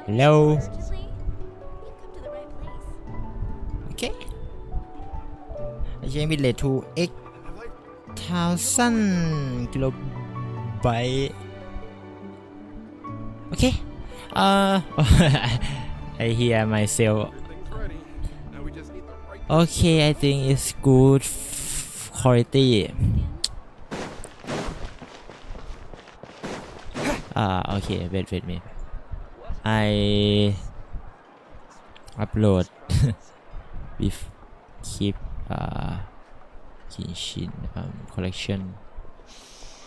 Hello. Okay. I can relate to 8,000 kilobyte. Okay. I hear myself. Okay, I think it's good quality. Okay, wait me. I upload with keep Kinshin collection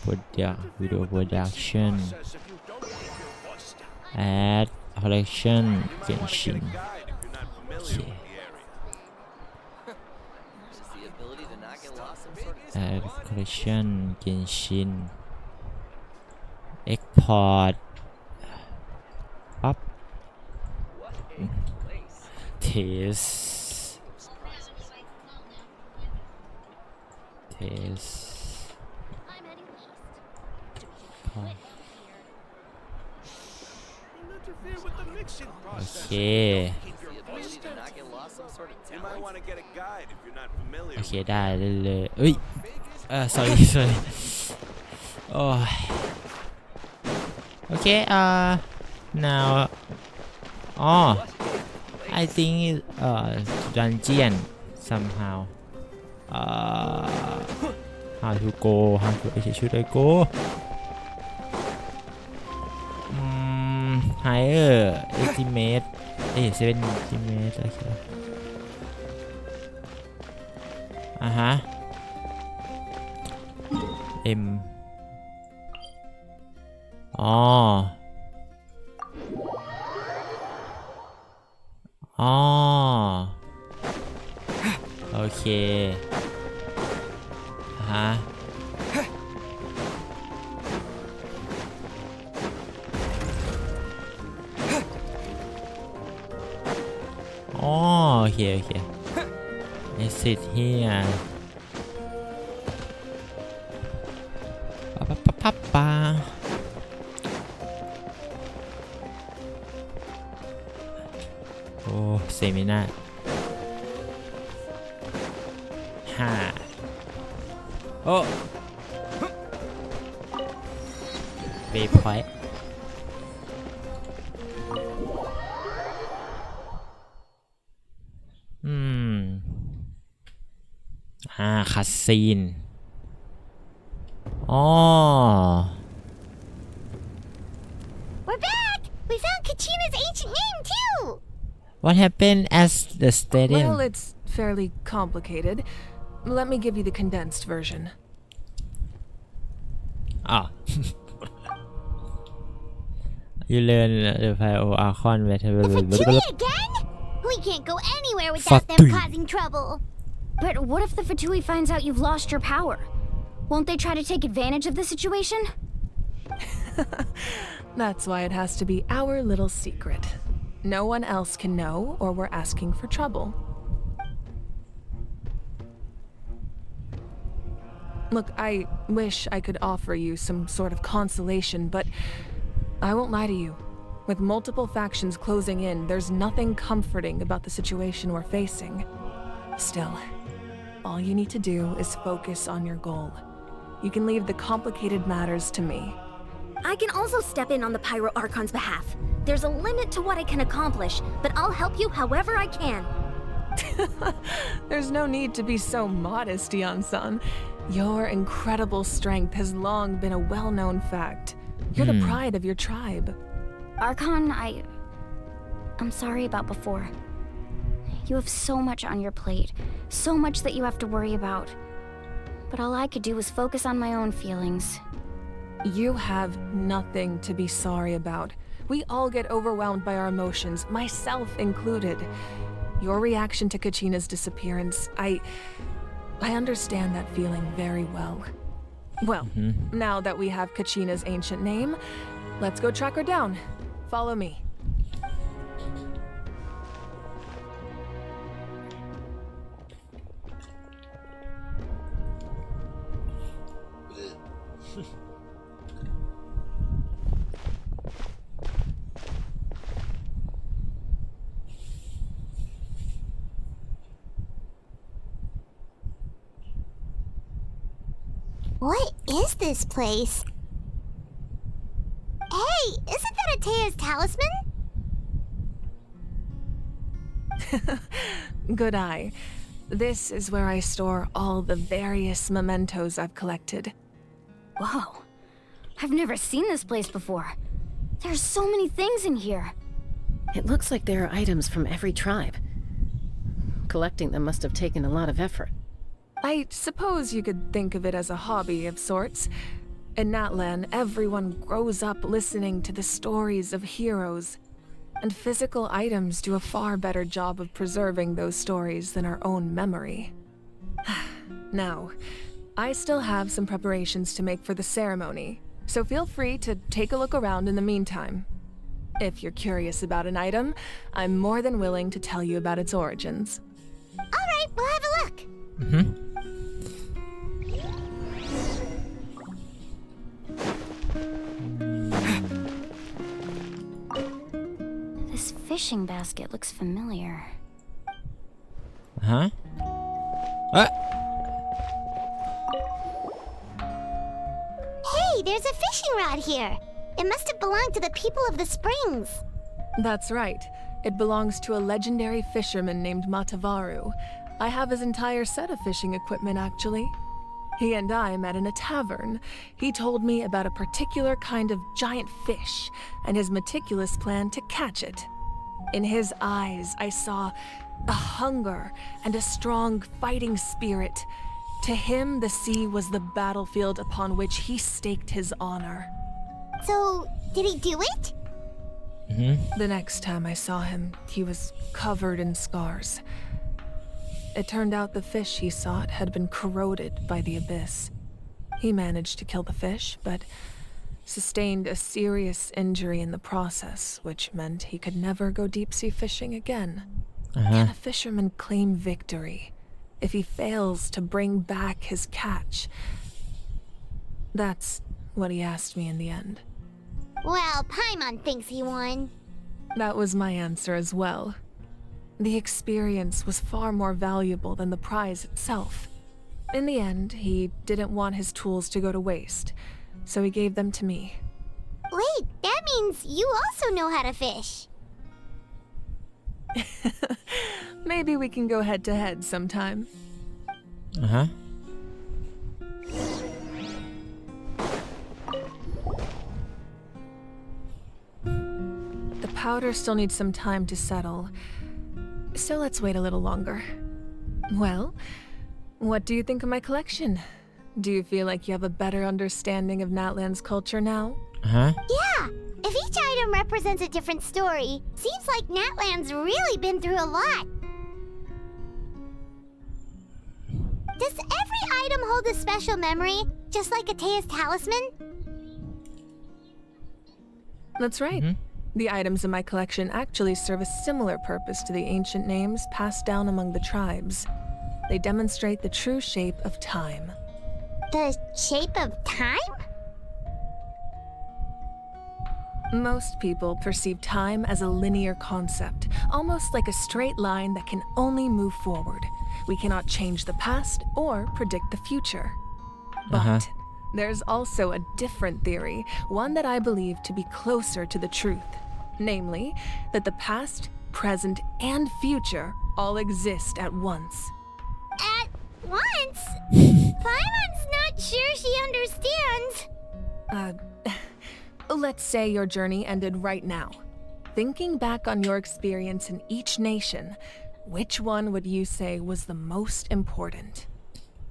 video production add collection Genshin. Okay. Add collection Genshin. Export up. Test. Okay. Okay, ได้เลยเอ้ยsorry oh okay now I think dungeon somehow how to go should I go higher estimate 7 estimate โอเคM โอเคโอเคexit here ป๊าโอ้เซมินาโอ้เบย์พอยต์คัสซีนWe're back! We found Kachina's ancient name too! What happened at the stadium? Well, it's fairly complicated. Let me give you the condensed version. You learn the Pyro Archon The Fatui again? We can't go anywhere without them causing trouble. But what if the Fatui finds out you've lost your power? Won't they try to take advantage of the situation? That's why it has to be our little secret. No one else can know, or we're asking for trouble. Look, I wish I could offer you some sort of consolation, but I won't lie to you. With multiple factions closing in, there's nothing comforting about the situation we're facing. Still, all you need to do is focus on your goal. You can leave the complicated matters to me. I can also step in on the Pyro Archon's behalf. There's a limit to what I can accomplish, but I'll help you however I can. There's no need to be so modest, Yan-san. Your incredible strength has long been a well-known fact. You're the pride of your tribe. Archon, I'm sorry about before. You have so much on your plate, so much that you have to worry about. But all I could do was focus on my own feelings. You have nothing to be sorry about. We all get overwhelmed by our emotions, myself included. Your reaction to Kachina's disappearance, I understand that feeling very well. Well, now that we have Kachina's ancient name, let's go track her down. Follow me. What is this place? Hey, isn't that Atea's talisman? Good eye. This is where I store all the various mementos I've collected. Whoa. I've never seen this place before. There's so many things in here. It looks like there are items from every tribe. Collecting them must have taken a lot of effort. I suppose you could think of it as a hobby of sorts. In Natlan, everyone grows up listening to the stories of heroes. And physical items do a far better job of preserving those stories than our own memory. Now, I still have some preparations to make for the ceremony, so feel free to take a look around in the meantime. If you're curious about an item, I'm more than willing to tell you about its origins. Alright, we'll have a look. This fishing basket looks familiar. Huh? Hey, there's a fishing rod here. It must have belonged to the people of the springs. That's right. It belongs to a legendary fisherman named Matavaru. I have his entire set of fishing equipment, actually. He and I met in a tavern. He told me about a particular kind of giant fish and his meticulous plan to catch it. In his eyes, I saw a hunger and a strong fighting spirit. To him, the sea was the battlefield upon which he staked his honor. So, did he do it? The next time I saw him, he was covered in scars. It turned out the fish he sought had been corroded by the abyss. He managed to kill the fish, but sustained a serious injury in the process, which meant he could never go deep-sea fishing again. Can a fisherman claim victory if he fails to bring back his catch? That's what he asked me in the end. Well, Paimon thinks he won. That was my answer as well. The experience was far more valuable than the prize itself. In the end, he didn't want his tools to go to waste, so he gave them to me. Wait, that means you also know how to fish. Maybe we can go head-to-head sometime. The powder still needs some time to settle, so let's wait a little longer. Well, what do you think of my collection? Do you feel like you have a better understanding of Natlan's culture now? Yeah, if each item represents a different story, seems like Natlan's really been through a lot. Does every item hold a special memory, just like Atea's talisman? That's right. The items in my collection actually serve a similar purpose to the ancient names passed down among the tribes. They demonstrate the true shape of time. The shape of time? Most people perceive time as a linear concept, almost like a straight line that can only move forward. We cannot change the past or predict the future. But there's also a different theory, one that I believe to be closer to the truth. Namely, that the past, present, and future all exist at once. At once? Paimon's not sure she understands. Let's say your journey ended right now. Thinking back on your experience in each nation, which one would you say was the most important?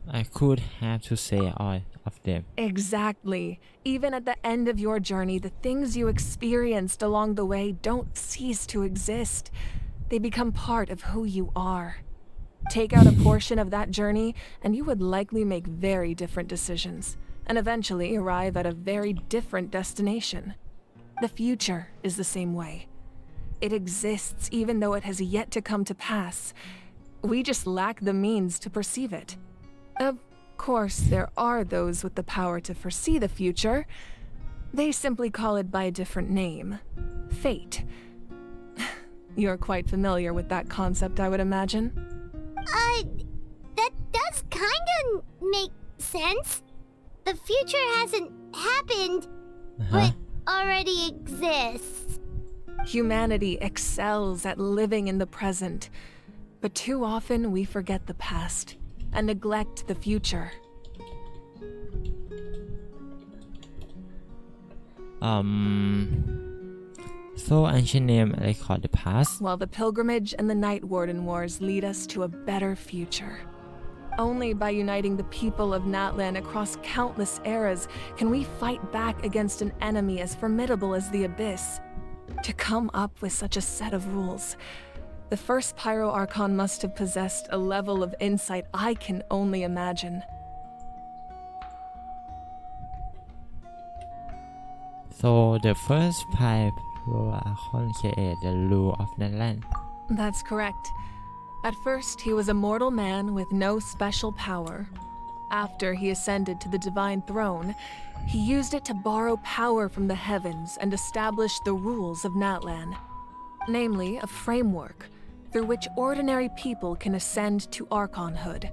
I could have to say all of them. Exactly. Even at the end of your journey, the things you experienced along the way don't cease to exist. They become part of who you are. Take out a portion of that journey, and you would likely make very different decisions, and eventually arrive at a very different destination. The future is the same way. It exists even though it has yet to come to pass. We just lack the means to perceive it. Of course, there are those with the power to foresee the future. They simply call it by a different name. Fate. You're quite familiar with that concept, I would imagine. That does kinda make sense. the future hasn't happened, but already exists. Humanity excels at living in the present, but too often we forget the past and neglect the future. So ancient name record the past. While the pilgrimage and the Night Warden Wars lead us to a better future. Only by uniting the people of Natlan across countless eras can we fight back against an enemy as formidable as the Abyss. To come up with such a set of rules, the first Pyro Archon must have possessed a level of insight I can only imagine. So the first pipe create the rule of Natlan. That's correct. At first, he was a mortal man with no special power. After he ascended to the divine throne, he used it to borrow power from the heavens and establish the rules of Natlan. Namely, a framework through which ordinary people can ascend to Archonhood.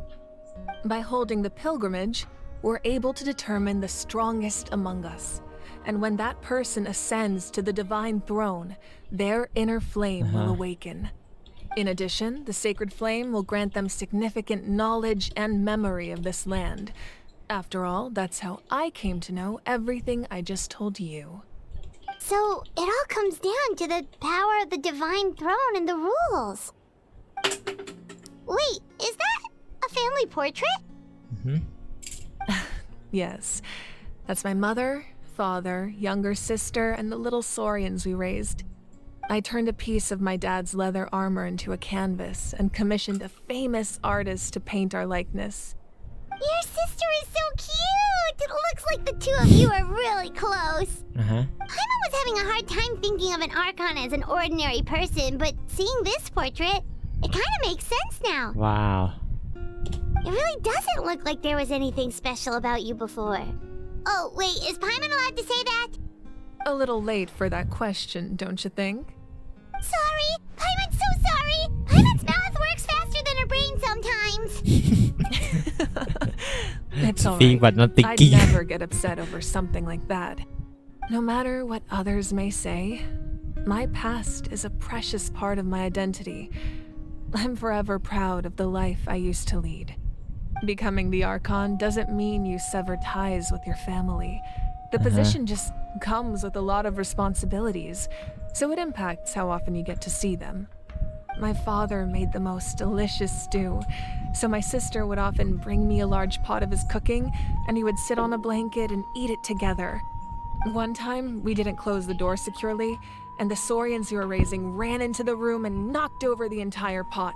By holding the pilgrimage, we're able to determine the strongest among us. And when that person ascends to the divine throne, their inner flame will awaken. In addition, the sacred flame will grant them significant knowledge and memory of this land. After all, that's how I came to know everything I just told you. So it all comes down to the power of the divine throne and the rules. Wait, is that a family portrait? Yes, that's my mother, father, younger sister, and the little saurians we raised. I turned a piece of my dad's leather armor into a canvas and commissioned a famous artist to paint our likeness. Your sister is so cute! It looks like the two of you are really close. Paimon was having a hard time thinking of an Archon as an ordinary person, but seeing this portrait, it kind of makes sense now. Wow. It really doesn't look like there was anything special about you before. Oh, wait, is Paimon allowed to say that? A little late for that question, don't you think? Sorry! Paimon's so sorry! Paimon's mouth works faster than her brain sometimes! It's Speaking alright. but not I'd thinking. never get upset over something like that. No matter what others may say, my past is a precious part of my identity. I'm forever proud of the life I used to lead. Becoming the Archon doesn't mean you sever ties with your family. The position just comes with a lot of responsibilities, so it impacts how often you get to see them. My father made the most delicious stew, so my sister would often bring me a large pot of his cooking, and we would sit on a blanket and eat it together. One time, we didn't close the door securely, and the saurians we were raising ran into the room and knocked over the entire pot.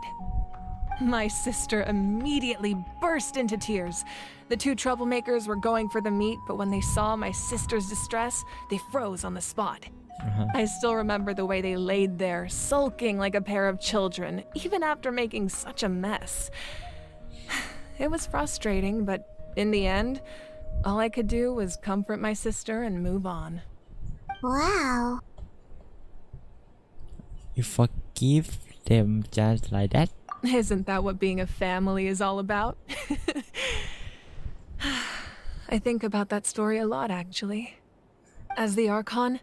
My sister immediately burst into tears. The two troublemakers were going for the meat, but when they saw my sister's distress, they froze on the spot. I still remember the way they laid there, sulking like a pair of children, even after making such a mess. It was frustrating, but in the end, all I could do was comfort my sister and move on. Wow. You forgive them just like that? Isn't that what being a family is all about? I think about that story a lot, actually. As the Archon,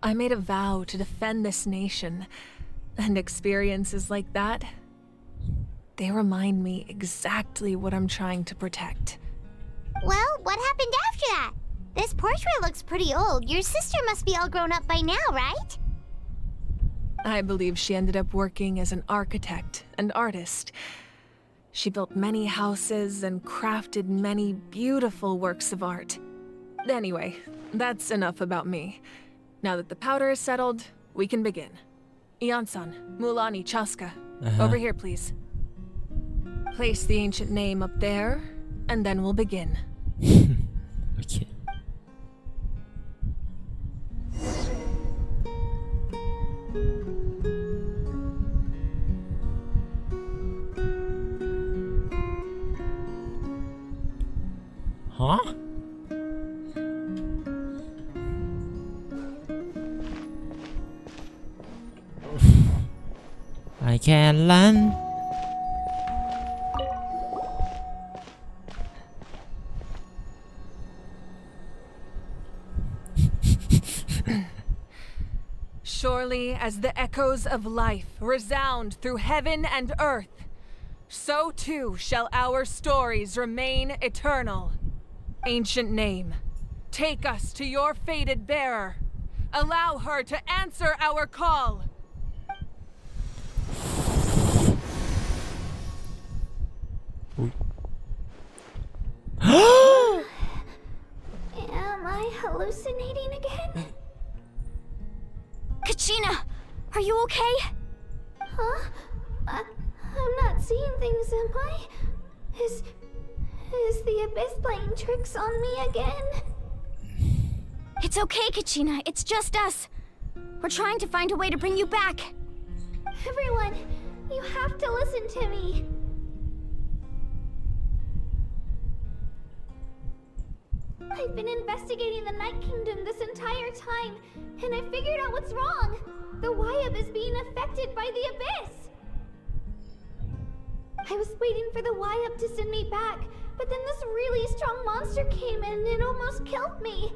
I made a vow to defend this nation, and experiences like that, they remind me exactly what I'm trying to protect. Well, what happened after that? This portrait looks pretty old. Your sister must be all grown up by now, right? I believe she ended up working as an architect and artist. She built many houses and crafted many beautiful works of art. Anyway, that's enough about me. Now that the powder is settled, we can begin. Ian-san, Mulani, Chaska, over here, please. Place the ancient name up there, and then we'll begin. Okay. Huh? I can run. surely as the echoes of life resound through heaven and earth, so too shall our stories remain eternal. Ancient name, take us to your fated bearer. Allow her to answer our call. Am I hallucinating again? Kachina, are you okay? Huh? I'm not seeing things, am I? Is the Abyss playing tricks on me again? It's okay, Kachina. It's just us. We're trying to find a way to bring you back. Everyone, you have to listen to me. I've been investigating the Night Kingdom this entire time, and I figured out what's wrong. The Wyab is being affected by the Abyss. I was waiting for the Wyab to send me back, but then this really strong monster came in and almost killed me.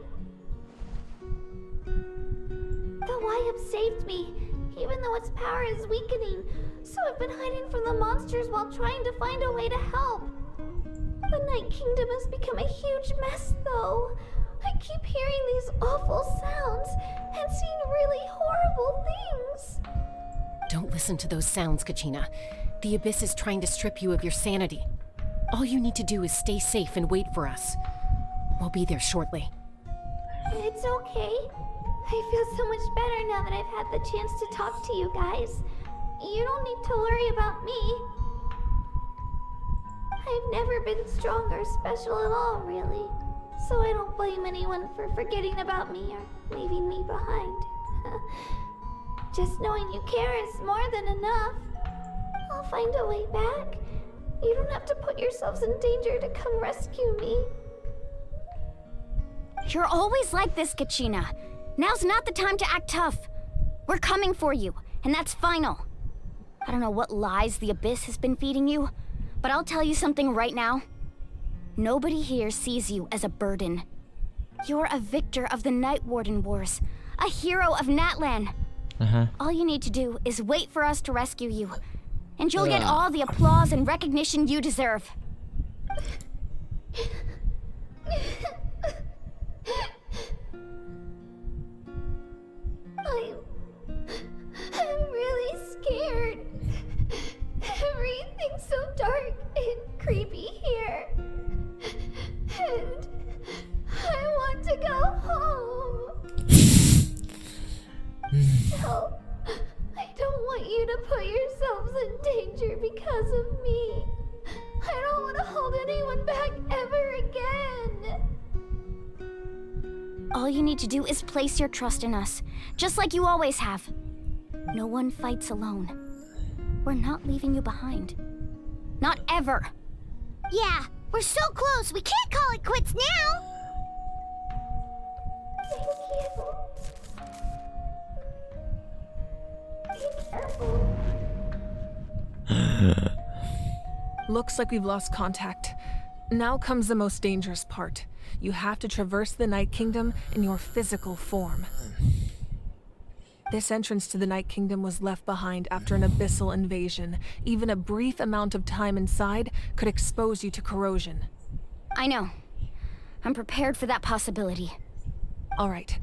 The Wyab saved me, even though its power is weakening, so I've been hiding from the monsters while trying to find a way to help. The Night Kingdom has become a huge mess, though. I keep hearing these awful sounds and seeing really horrible things. Don't listen to those sounds, Kachina. The Abyss is trying to strip you of your sanity. All you need to do is stay safe and wait for us. We'll be there shortly. It's okay. I feel so much better now that I've had the chance to talk to you guys. You don't need to worry about me. I've never been strong or special at all, really. So I don't blame anyone for forgetting about me or leaving me behind. Just knowing you care is more than enough. I'll find a way back. You don't have to put yourselves in danger to come rescue me. You're always like this, Kachina. Now's not the time to act tough. We're coming for you, and that's final. I don't know what lies the Abyss has been feeding you, but I'll tell you something right now. Nobody here sees you as a burden. You're a victor of the Night Warden Wars, a hero of Natlan. All you need to do is wait for us to rescue you, and you'll get all the applause and recognition you deserve. I'm really scared. Everything's so dark and creepy here. And I want to go home. Help. I don't want you to put yourselves in danger because of me. I don't want to hold anyone back ever again. All you need to do is place your trust in us, just like you always have. No one fights alone. We're not leaving you behind. Not ever. Yeah, we're so close. We can't call it quits now. Thank you. Be careful. Looks like we've lost contact. Now comes the most dangerous part. You have to traverse the Night Kingdom in your physical form. This entrance to the Night Kingdom was left behind after an abyssal invasion. Even a brief amount of time inside could expose you to corrosion. I know. I'm prepared for that possibility. All right,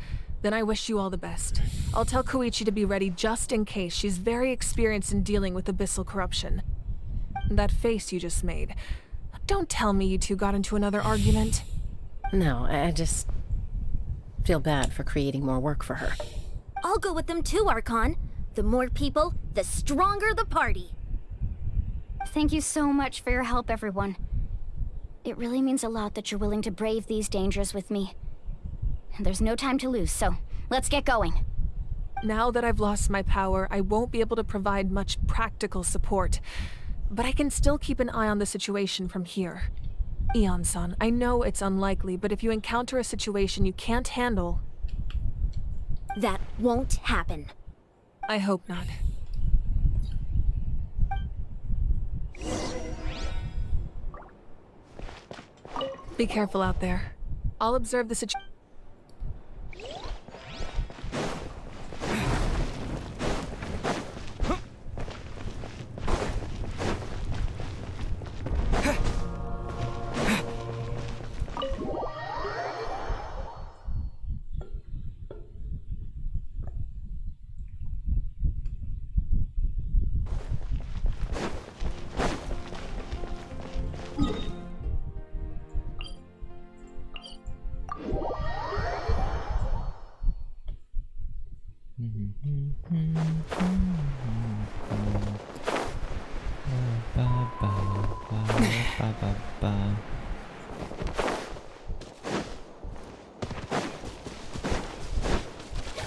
then I wish you all the best. I'll tell Koichi to be ready just in case. She's very experienced in dealing with abyssal corruption. That face you just made. Don't tell me you two got into another argument. No, I just feel bad for creating more work for her. I'll go with them too, Archon. The more people, the stronger the party. Thank you so much for your help, everyone. It really means a lot that you're willing to brave these dangers with me. And there's no time to lose, so let's get going. Now that I've lost my power, I won't be able to provide much practical support. But I can still keep an eye on the situation from here. Eon-san, I know it's unlikely, but if you encounter a situation you can't handle... That won't happen. I hope not. Be careful out there. I'll observe the situation. ba ba ba.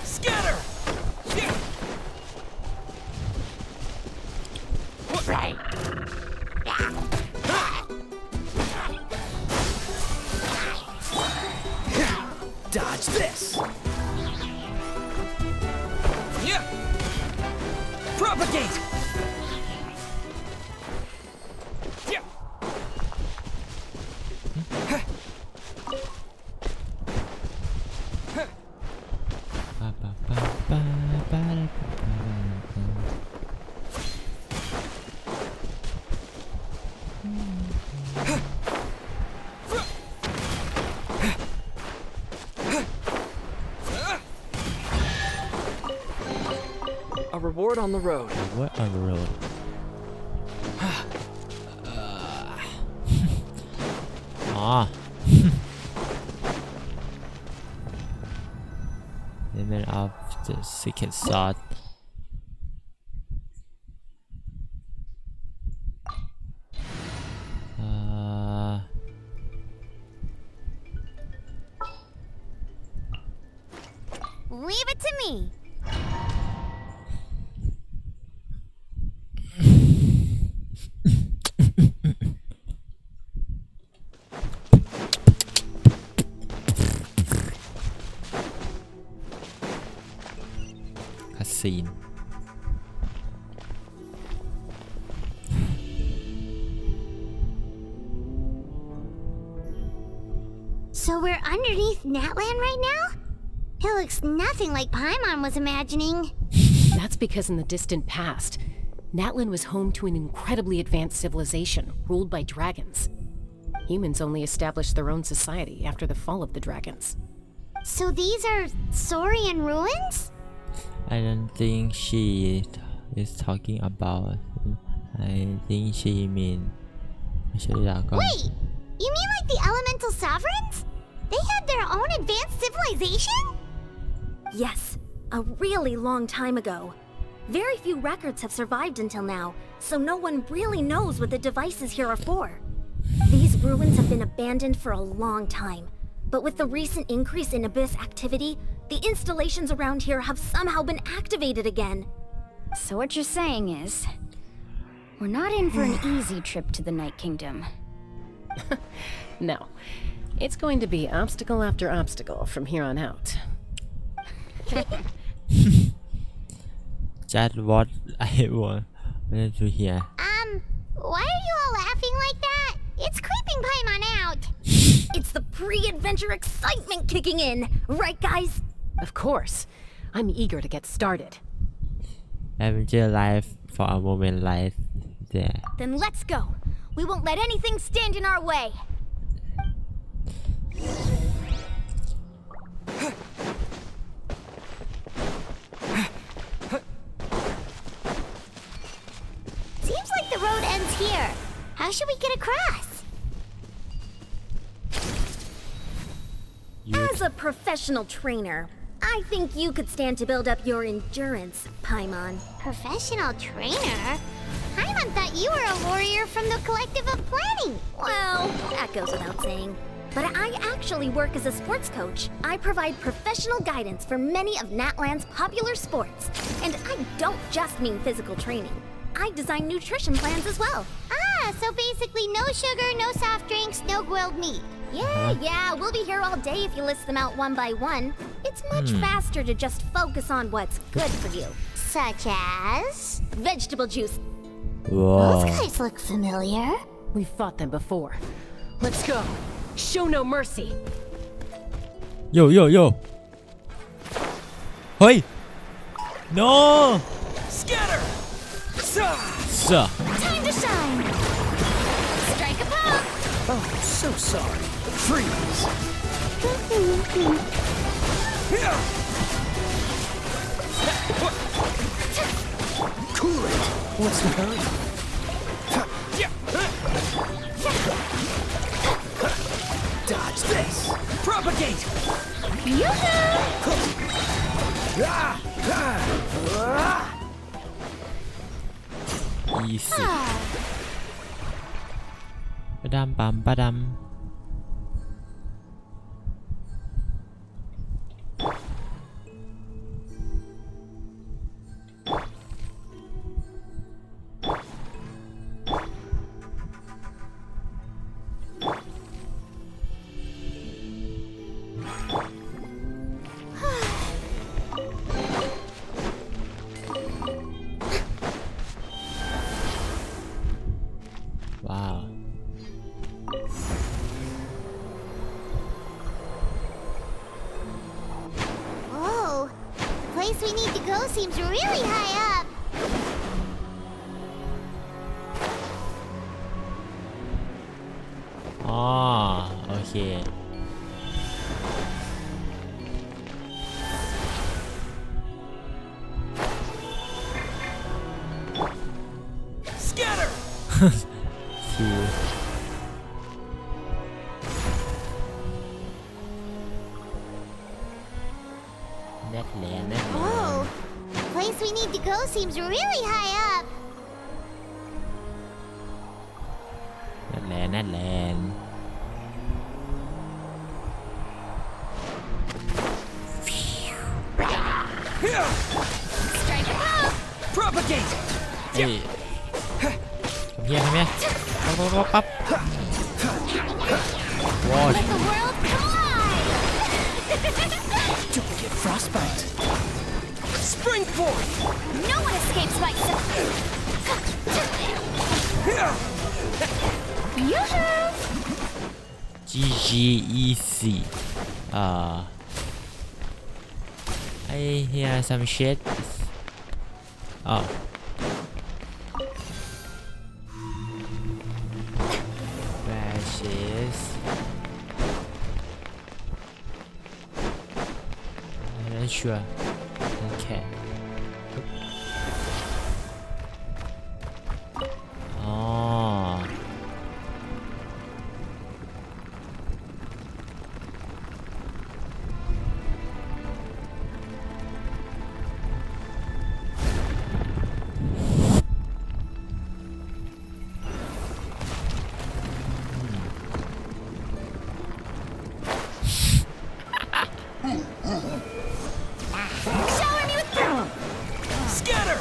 Scatter! Right. Dodge this! Yeah! Propagate! Yeah! Ba ba ba ba ba ba ba. A reward on the road. What a road. Ah. Limit of the second sword. Leave it to me. Cutscene. So we're underneath Natlan right now? It looks nothing like Paimon was imagining. That's because in the distant past, Natlan was home to an incredibly advanced civilization ruled by dragons. Humans only established their own society after the fall of the dragons. So these are Saurian ruins? I don't think she is talking about. I think she mean. Wait, you mean like the elemental sovereigns? They had their own advanced civilization? Yes, a really long time ago. Very few records have survived until now, so no one really knows what the devices here are for. These ruins have been abandoned for a long time, but with the recent increase in Abyss activity, the installations around here have somehow been activated again. So what you're saying is, we're not in for an easy trip to the Night Kingdom. No, it's going to be obstacle after obstacle from here on out. That's what I wanted to hear. Why are you all laughing like that? It's creeping Paimon out. It's the pre-adventure excitement kicking in, right guys? Of course. I'm eager to get started. Adventure life for a moment like that. Then let's go. We won't let anything stand in our way. Seems like the road ends here. How should we get across? As a professional trainer, I think you could stand to build up your endurance, Paimon. Professional trainer? Paimon thought you were a warrior from the Collective of Planning. Well, that goes without saying. But I actually work as a sports coach. I provide professional guidance for many of Natlan's popular sports. And I don't just mean physical training. I design nutrition plans as well. Ah, so basically no sugar, no soft drinks, no grilled meat. Yeah, we'll be here all day if you list them out one by one. It's much faster to just focus on what's good for you. Such as? Vegetable juice. Whoa. Those guys look familiar. We've fought them before. Let's go. Show no mercy. Yo. Hey. No. Scatter! Sa! Time to shine! Strike a pose! Oh, so sorry. Freeze! Cool it! What's the hurry? Dodge this! Propagate! Easy. Ba-dum bum ba-dum. Wow. Whoa, the place we need to go seems really high up. Oh, okay. Scatter! See. Natlan. Whoa, the place we need to go seems really high up. Natlan. Here! Strike it up! Propagate! เฮ้ยเฮียทำไมปั๊บปั๊บวอช Let the world collide! Duplicate frostbite! Spring forth! No one escapes my Here! Yoo-hoo! GG easy I hear some shit oh Rashes I'm not sure okay oh Shower me with Scatter!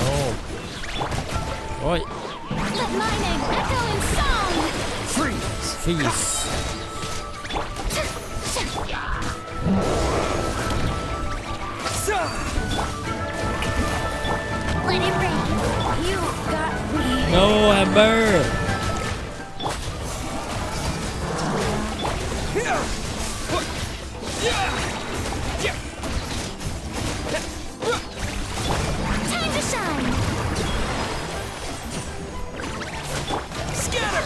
oh oi Let my name echo in song! Freeze! freeze Let it rain! You got me! no Amber Here! Yeah! Time to shine! Scatter!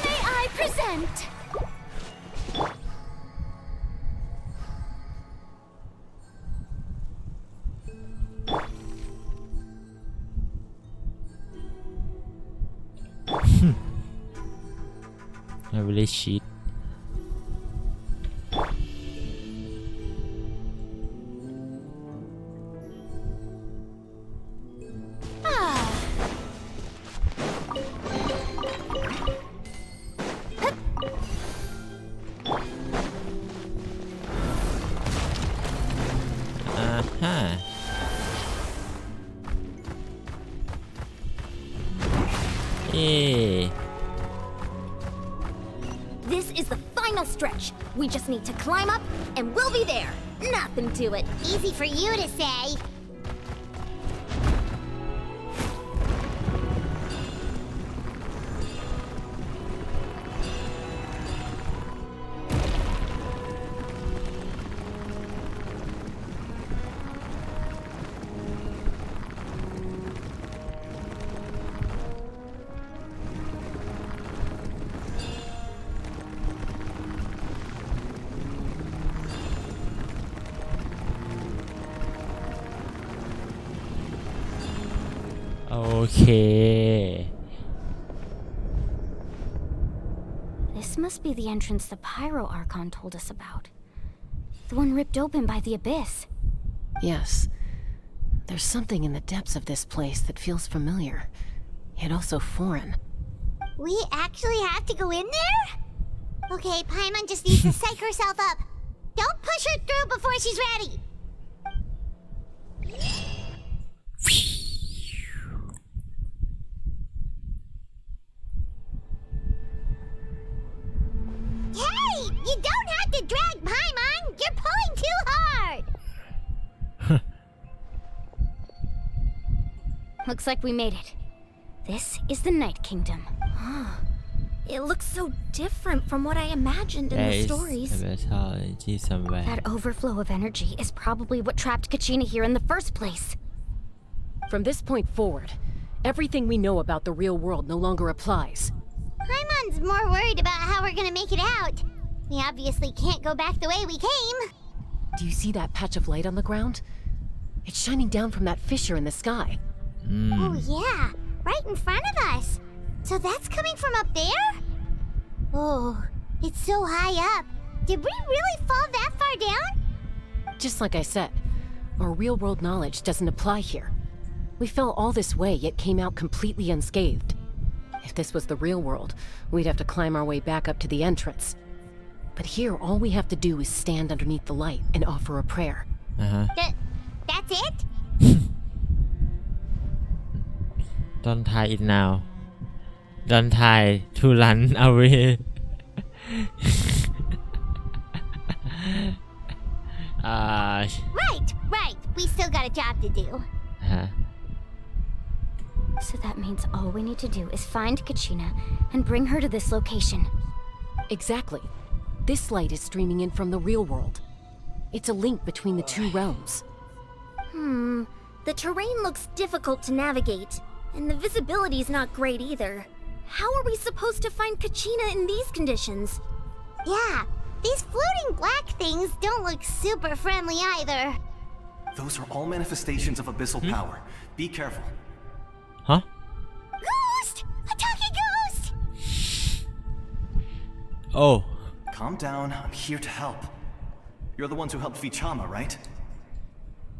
May I present? I really cheat Ah. uh-huh yeah This is the final stretch. We just need to climb up, and we'll be there. Nothing to it. Easy for you to say. Okay This must be the entrance the Pyro Archon told us about. The one ripped open by the Abyss. Yes. There's something in the depths of this place that feels familiar, yet also foreign. We actually have to go in there? Okay, Paimon just needs to psych herself up. Don't push her through before she's ready. Hey! You don't have to drag Paimon! You're pulling too hard! Looks like we made it. This is the Night Kingdom. It looks so different from what I imagined in There the is stories. a mythology somewhere. That overflow of energy is probably what trapped Kachina here in the first place. From this point forward, everything we know about the real world no longer applies. Paimon's more worried about how we're gonna make it out. We obviously can't go back the way we came. Do you see that patch of light on the ground? It's shining down from that fissure in the sky. Oh yeah, right in front of us. So that's coming from up there? Oh, it's so high up. Did we really fall that far down? Just like I said, our real-world knowledge doesn't apply here. We fell all this way, yet came out completely unscathed. If this was the real world, we'd have to climb our way back up to the entrance. But here, all we have to do is stand underneath the light and offer a prayer. That's it? don't tie it now. Don't tie to run away. Right. We still got a job to do. So that means all we need to do is find Kachina and bring her to this location. Exactly. This light is streaming in from the real world. It's a link between the two realms. The terrain looks difficult to navigate, and the visibility's not great either. How are we supposed to find Kachina in these conditions? Yeah, these floating black things don't look super friendly either. Those are all manifestations of abyssal power. Be careful. Huh? Ghost! A talking ghost! Oh. Calm down, I'm here to help. You're the ones who helped Vichama, right?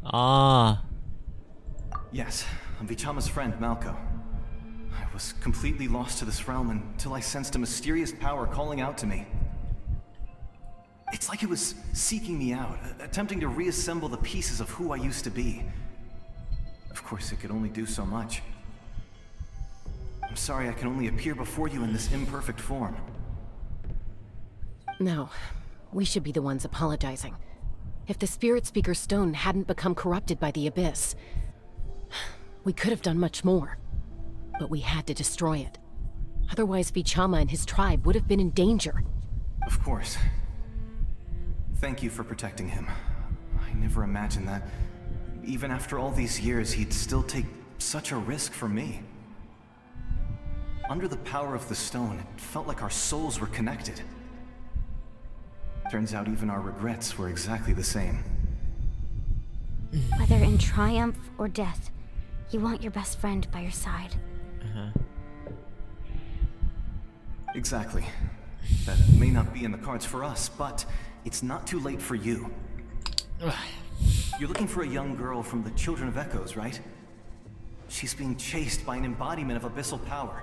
Ah. Yes, I'm Vichama's friend, Malco. I was completely lost to this realm until I sensed a mysterious power calling out to me. It's like it was seeking me out, attempting to reassemble the pieces of who I used to be. Of course, it could only do so much. I'm sorry I can only appear before you in this imperfect form. No, we should be the ones apologizing. If the Spirit Speaker Stone hadn't become corrupted by the Abyss, we could have done much more. But we had to destroy it. Otherwise, Vichama and his tribe would have been in danger. Of course. Thank you for protecting him. I never imagined that, even after all these years, he'd still take such a risk for me. Under the power of the stone, it felt like our souls were connected. Turns out even our regrets were exactly the same. Whether in triumph or death, you want your best friend by your side. Exactly. That may not be in the cards for us, but it's not too late for you. You're looking for a young girl from the Children of Echoes, right? She's being chased by an embodiment of abyssal power.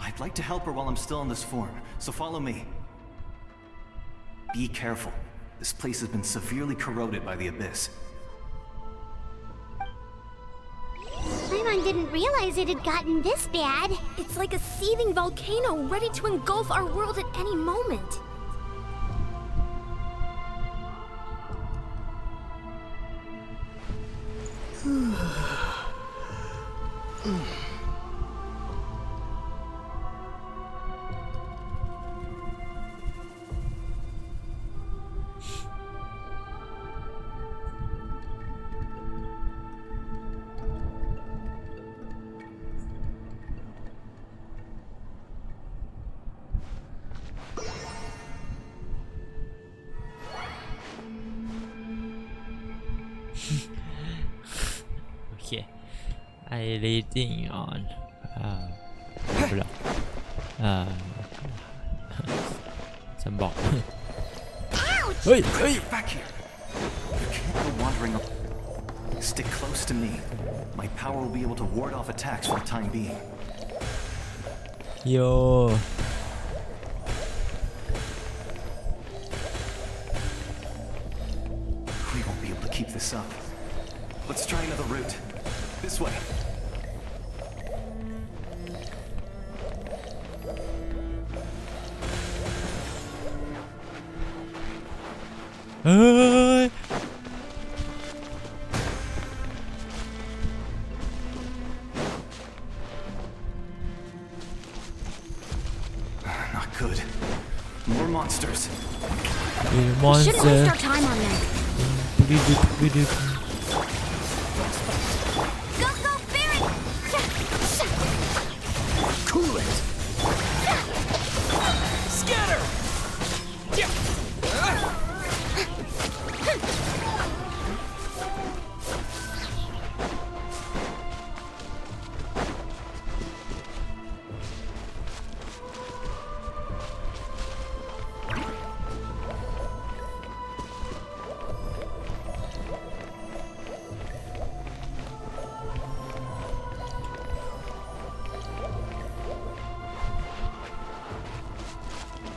I'd like to help her while I'm still in this form, so follow me. Be careful. This place has been severely corroded by the Abyss. Paimon didn't realize it had gotten this bad. It's like a seething volcano ready to engulf our world at any moment. Okay. I reading on blog. มันบอก Ouch! เฮ้ยเฮ้ย Back here. You can't go wandering. Stick close to me. My power will be able to ward off attacks for the time being. โย We won't be able to keep this up. Let's try another route. This way. เฮ้ย Not good. More monsters. มีมอนส Shouldn't เตอร์ waste our time on them. Go, go, Barret! Cool it. Scatter.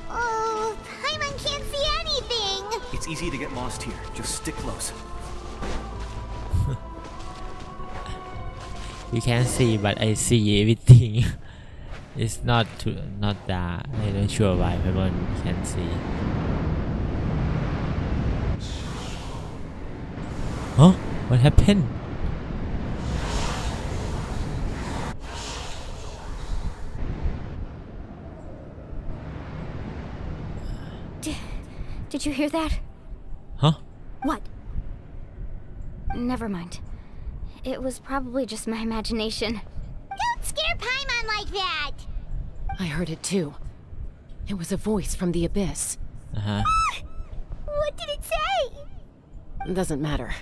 Oh, Paimon can't see anything! It's easy to get lost here. Just stick close. You can see but I see everything it's not that I'm not sure why everyone can see huh what happened Did you hear that? huh What? Never mind. It was probably just my imagination. Don't scare Paimon like that! I heard it too. It was a voice from the abyss. uh-huh What did it say? Doesn't matter.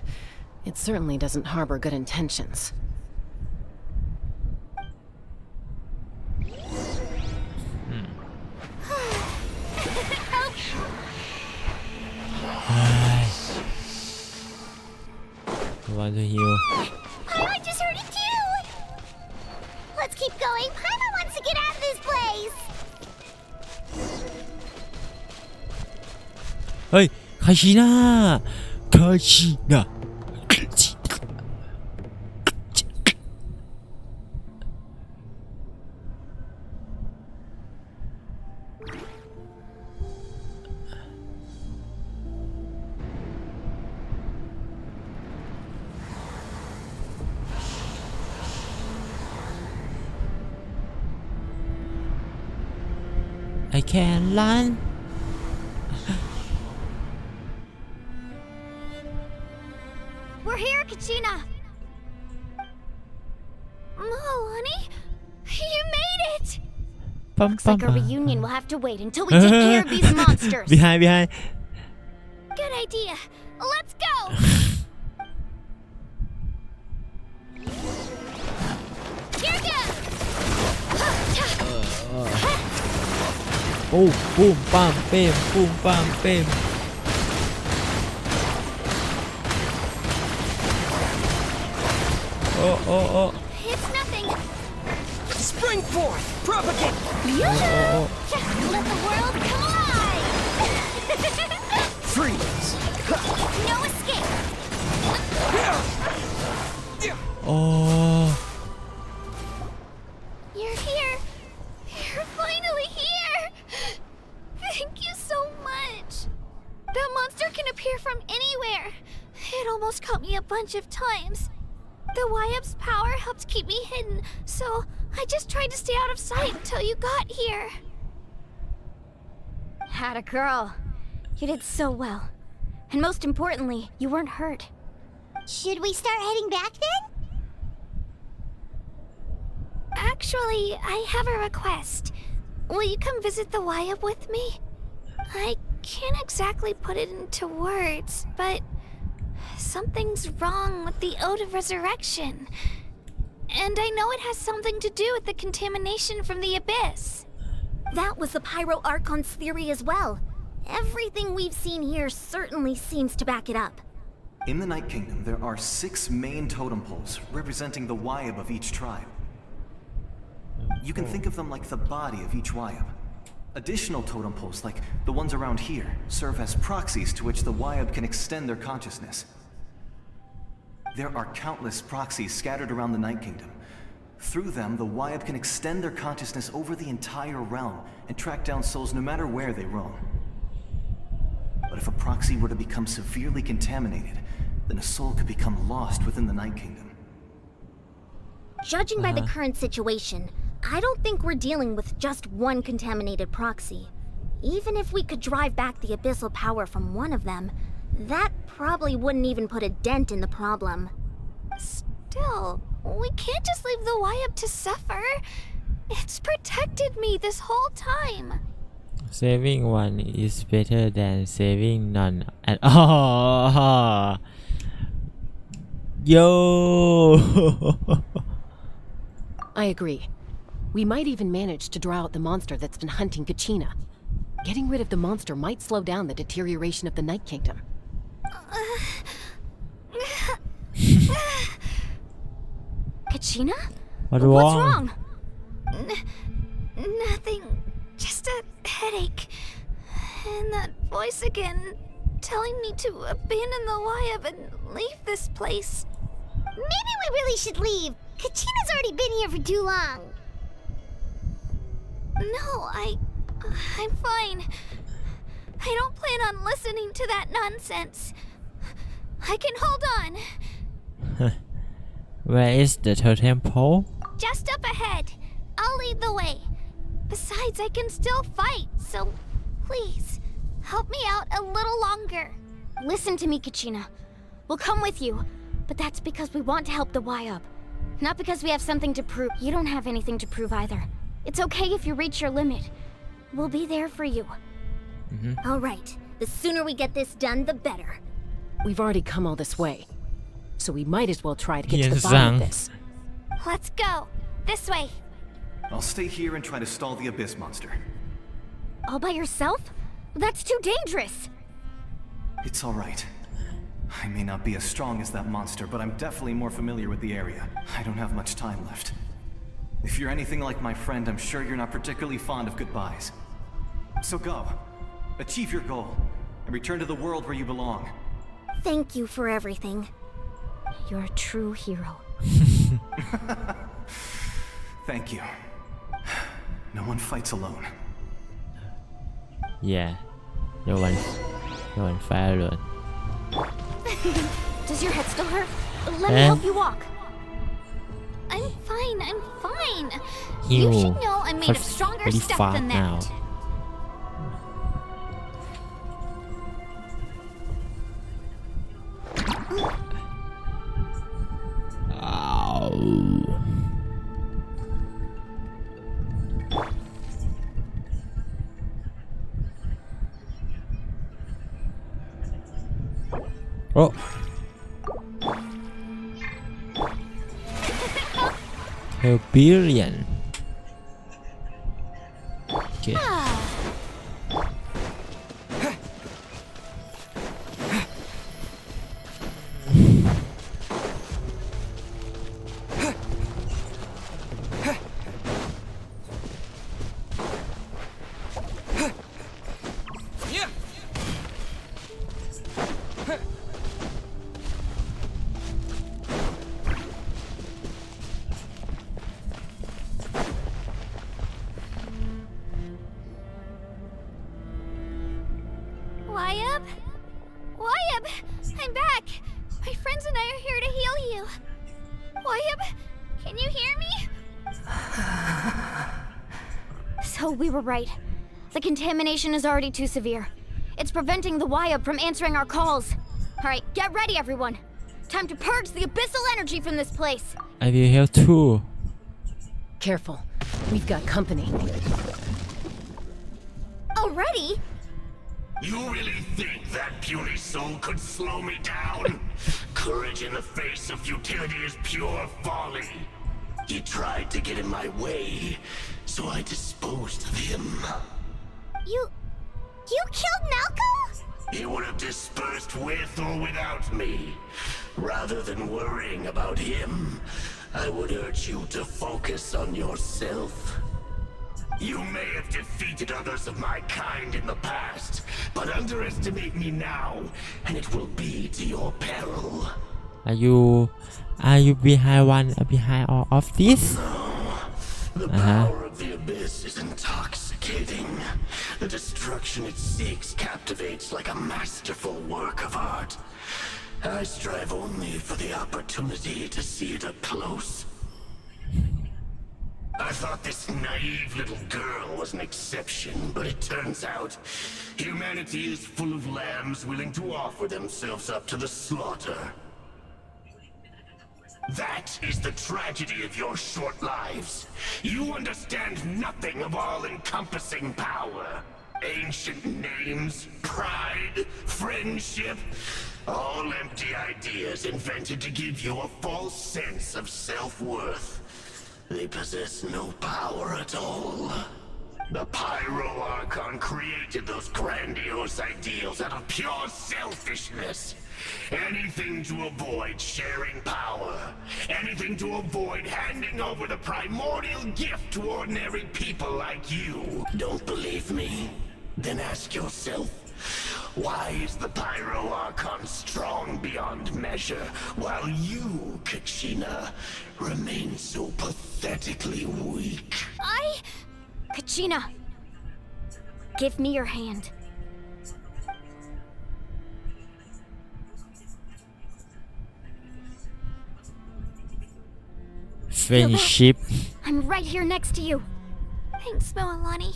It certainly doesn't harbor good intentions. I want to heal Paimon just heard it too! Let's keep going. Paimon wants to get out of this place! เฮ้ยคาชิน่าคาชิน่า I can run We're here, Kachina! Oh, honey? You made it! Pum, Looks pum, like our pum. reunion will have to wait until we take care of these monsters. behind Good idea. Let's go! Here goes! boom boom bam bam boom bam bam oh It's nothing. Spring forth! Propagate! oh Let the world collide! Freeze! No escape! oh You're here. You're finally here. Thank you so much. That monster can appear from anywhere. It almost caught me a bunch of times. The YF's power helped keep me hidden, so I just tried to stay out of sight until you got here. Had a girl. You did so well. And most importantly, you weren't hurt. Should we start heading back then? Actually, I have a request. Will you come visit the YF with me? I can't exactly put it into words, but something's wrong with the Ode of Resurrection. And I know it has something to do with the contamination from the Abyss. That was the Pyro Archon's theory as well. Everything we've seen here certainly seems to back it up. In the Night Kingdom, there are 6 main totem poles representing the Wyab of each tribe. You can think of them like the body of each Wyab. Additional totem poles, like the ones around here, serve as proxies to which the Wyab can extend their consciousness. There are countless proxies scattered around the Night Kingdom. Through them, the Wyab can extend their consciousness over the entire realm and track down souls no matter where they roam. But if a proxy were to become severely contaminated, then a soul could become lost within the Night Kingdom. Judging by the current situation, I don't think we're dealing with just one contaminated proxy. Even if we could drive back the abyssal power from one of them, that probably wouldn't even put a dent in the problem. Still, we can't just leave the Wyab to suffer. It's protected me this whole time. Saving one is better than saving none at all. Yo. I agree. We might even manage to draw out the monster that's been hunting Kachina. Getting rid of the monster might slow down the deterioration of the Night Kingdom. Kachina? What's wrong? Nothing. Just a headache. And that voice again, telling me to abandon the Wyab and leave this place. Maybe we really should leave. Kachina's already been here for too long. No, I'm fine. I don't plan on listening to that nonsense. I can hold on. Where is the totem pole? Just up ahead. I'll lead the way. Besides, I can still fight, so please, help me out a little longer. Listen to me, Kachina. We'll come with you, but that's because we want to help the Wyab. Not because we have something to prove. You don't have anything to prove either. It's okay if you reach your limit. We'll be there for you. All right, the sooner we get this done, the better. We've already come all this way, so we might as well try to get to the bottom of this. Let's go. This way. I'll stay here and try to stall the Abyss monster. All by yourself? That's too dangerous. It's all right. I may not be as strong as that monster, but I'm definitely more familiar with the area. I don't have much time left. If you're anything like my friend, I'm sure you're not particularly fond of goodbyes. So go. Achieve your goal, and return to the world where you belong. Thank you for everything. You're a true hero. Thank you. No one fights alone. Yeah. No one fight alone. Does your head still hurt? Let me help you walk. I'm fine. You should know I'm made of stronger stuff than that. Now. Oh. Herbarian. Okay. Wyab! I'm back! My friends and I are here to heal you. Wyab, can you hear me? So we were right. The contamination is already too severe. It's preventing the Wyab from answering our calls. Alright, get ready everyone. Time to purge the abyssal energy from this place. I will help too. Careful. We've got company. Already? You really think that puny soul could slow me down? Courage in the face of futility is pure folly. He tried to get in my way, so I disposed of him. You You killed Malco? He would have dispersed with or without me. Rather than worrying about him, I would urge you to focus on yourself. You may have defeated others of my kind in the past, but underestimate me now, and it will be to your peril. Are you behind all of this? The power of the abyss is intoxicating. The destruction it seeks captivates like a masterful work of art. I strive only for the opportunity to see it up close. I thought this naive little girl was an exception, but it turns out humanity is full of lambs willing to offer themselves up to the slaughter. That is the tragedy of your short lives. You understand nothing of all-encompassing power. Ancient names, pride, friendship, all empty ideas invented to give you a false sense of self-worth. They possess no power at all. The Pyro Archon created those grandiose ideals out of pure selfishness. Anything to avoid sharing power. Anything to avoid handing over the primordial gift to ordinary people like you. Don't believe me? Then ask yourself, why is the Pyro Archon strong beyond measure, while you, Kachina, remain so pathetically weak? Kachina, give me your hand. Friendship. I'm right here next to you. Thanks, Moalani.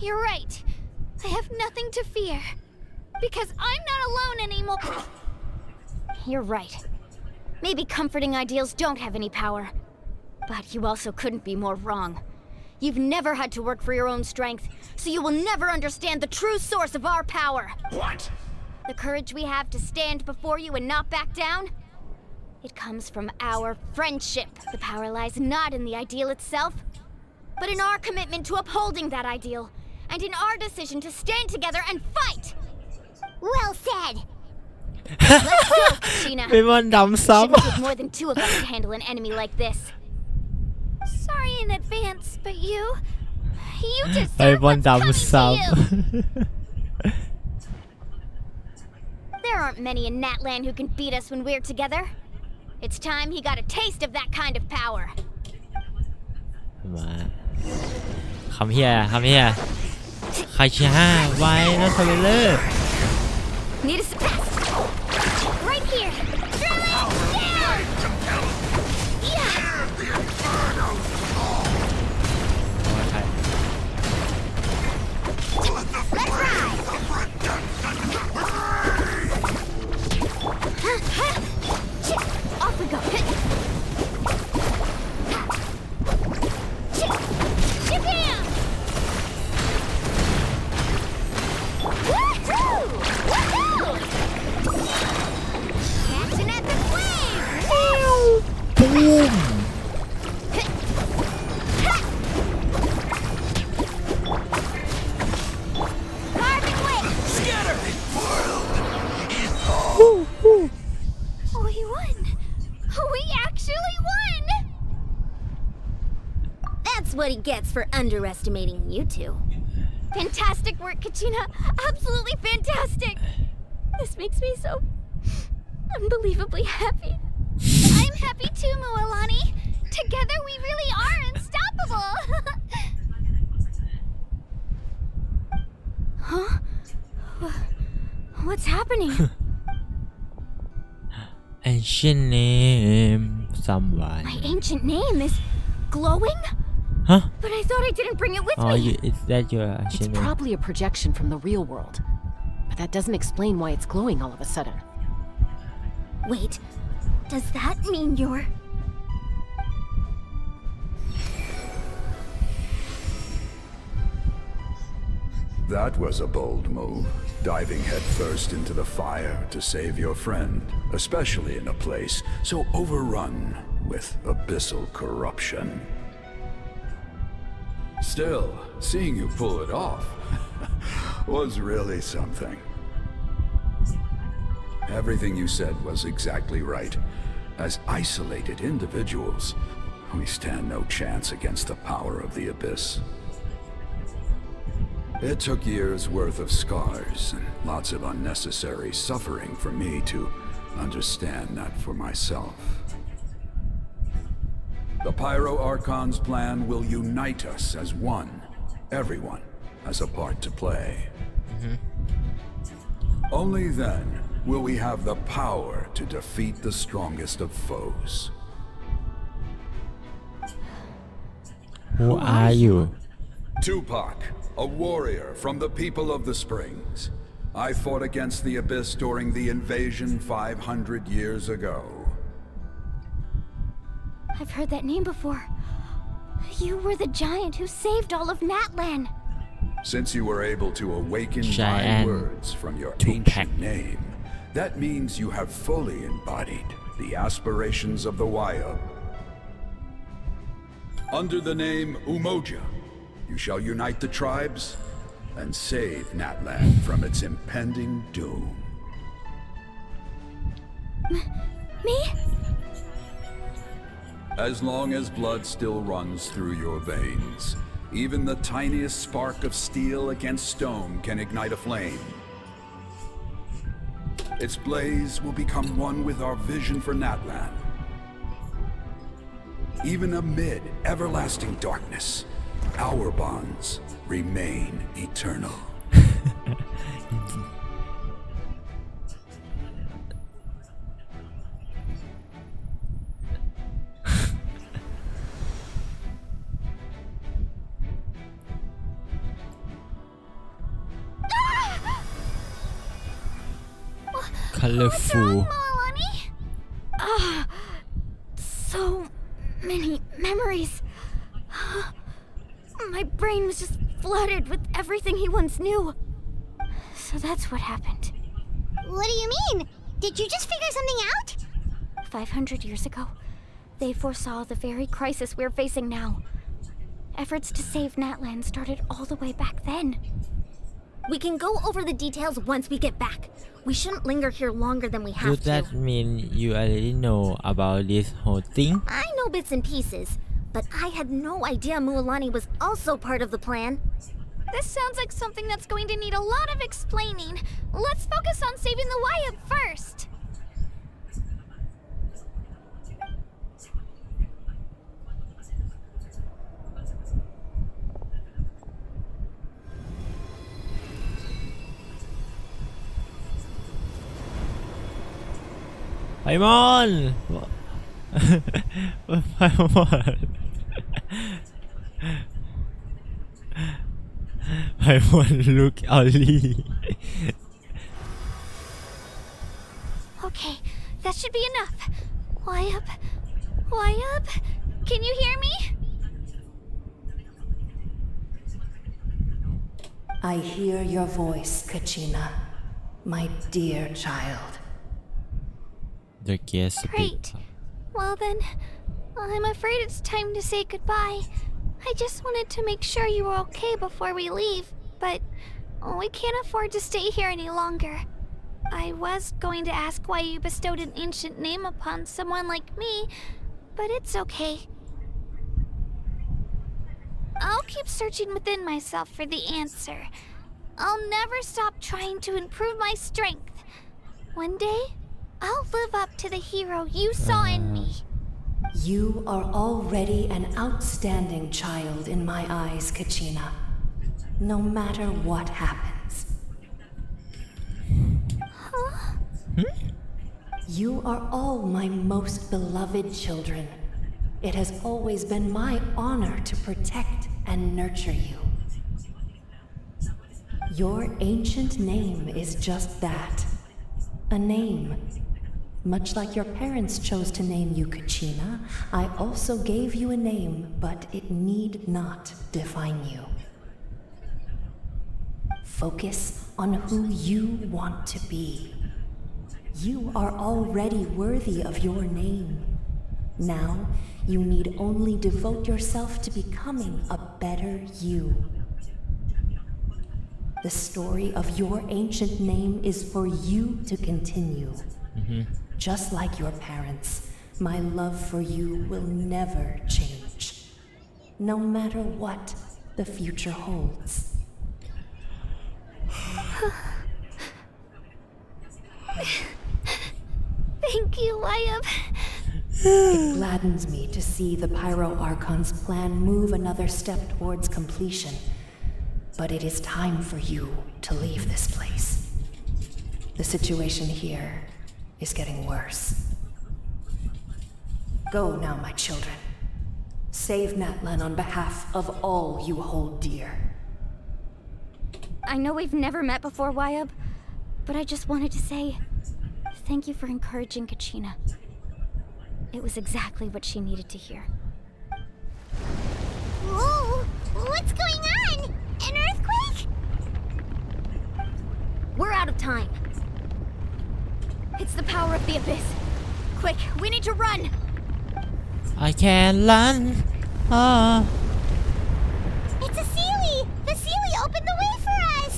You're right. I have nothing to fear. Because I'm not alone anymore. You're right. Maybe comforting ideals don't have any power. But you also couldn't be more wrong. You've never had to work for your own strength, so you will never understand the true source of our power. What? The courage we have to stand before you and not back down? It comes from our friendship. The power lies not in the ideal itself, but in our commitment to upholding that ideal, and in our decision to stand together and fight! Well said. Let's go, Kachina. เป็นวันดำซับ Shouldn't take more than two of us to handle an enemy like this. Sorry in advance, but you เป็น deserve วัน what's coming ดำซับ to you. There aren't many in Natlan who can beat us when we're together. It's time he got a taste of that kind of power. มา Come hereใครช้าไว้แล้วทะเลอร์ Need a surprise. Right here. Throw it down. Yeah. Let's ride. Off we go. Shabam. Woohoo! Woohoo! Catching at the flames. Boom. Carving way. Scatter! We won. We actually won. That's what he gets for underestimating you two. Fantastic work, Kachina. Absolutely fantastic. This makes me so unbelievably happy. I'm happy too, Moalani. Together we really are unstoppable. Huh? What's happening? Ancient name someone My ancient name is glowing? Huh? But I thought I didn't bring it with Oh, me. is that your It's ancient name? probably a projection from the real world. But that doesn't explain why it's glowing all of a sudden. Wait, does that mean you're... That was a bold move, diving headfirst into the fire to save your friend, especially in a place so overrun with abyssal corruption. Still, seeing you pull it off, was really something. Everything you said was exactly right. As isolated individuals, we stand no chance against the power of the Abyss. It took years' worth of scars and lots of unnecessary suffering for me to understand that for myself. The Pyro Archon's plan will unite us as one. Everyone has a part to play. Only then will we have the power to defeat the strongest of foes. Who are you? Tupac, a warrior from the people of the Springs. I fought against the Abyss during the invasion 500 years ago. I've heard that name before. You were the giant who saved all of Natlan. Since you were able to awaken my Giant words from your Tupac. ancient name, that means you have fully embodied the aspirations of the Wayub. Under the name Umoja, you shall unite the tribes and save Natlan from its impending doom. Me? As long as blood still runs through your veins, even the tiniest spark of steel against stone can ignite a flame. Its blaze will become one with our vision for Natlan. Even amid everlasting darkness, our bonds remain eternal. Colorful. So many memories. My brain was just flooded with everything he once knew. So that's what happened. What do you mean? Did you just figure something out? 500 years ago, they foresaw the very crisis we're facing now. Efforts to save Natlan started all the way back then. We can go over the details once we get back. We shouldn't linger here longer than we have Does that mean you already know about this whole thing? I know bits and pieces, but I had no idea Mualani was also part of the plan. This sounds like something that's going to need a lot of explaining. Let's focus on saving the Wayub first. Paimon! Paimon! Paimon, look Ali. Okay, that should be enough. Wayub? Wayub? Can you hear me? I hear your voice, Kachina, my dear child. The guest Great. Well then, I'm afraid it's time to say goodbye. I just wanted to make sure you were okay before we leave, but we can't afford to stay here any longer. I was going to ask why you bestowed an ancient name upon someone like me, but it's okay. I'll keep searching within myself for the answer. I'll never stop trying to improve my strength. One day, I'll live up to the hero you saw in me. You are already an outstanding child in my eyes, Kachina. No matter what happens. Huh? You are all my most beloved children. It has always been my honor to protect and nurture you. Your ancient name is just that. A name. Much like your parents chose to name you Kachina, I also gave you a name, but it need not define you. Focus on who you want to be. You are already worthy of your name. Now, you need only devote yourself to becoming a better you. The story of your ancient name is for you to continue. Just like your parents, my love for you will never change. No matter what the future holds. Thank you, Wyatt. It gladdens me to see the Pyro Archon's plan move another step towards completion. But it is time for you to leave this place. The situation here is getting worse. Go now, my children. Save Natlan on behalf of all you hold dear. I know we've never met before, Wyatt, but I just wanted to say thank you for encouraging Kachina. It was exactly what she needed to hear. Whoa! What's going on? An earthquake? We're out of time. It's the power of the Abyss. Quick, we need to run! I can run. Ah. It's a Sealy! The Sealy opened the way for us!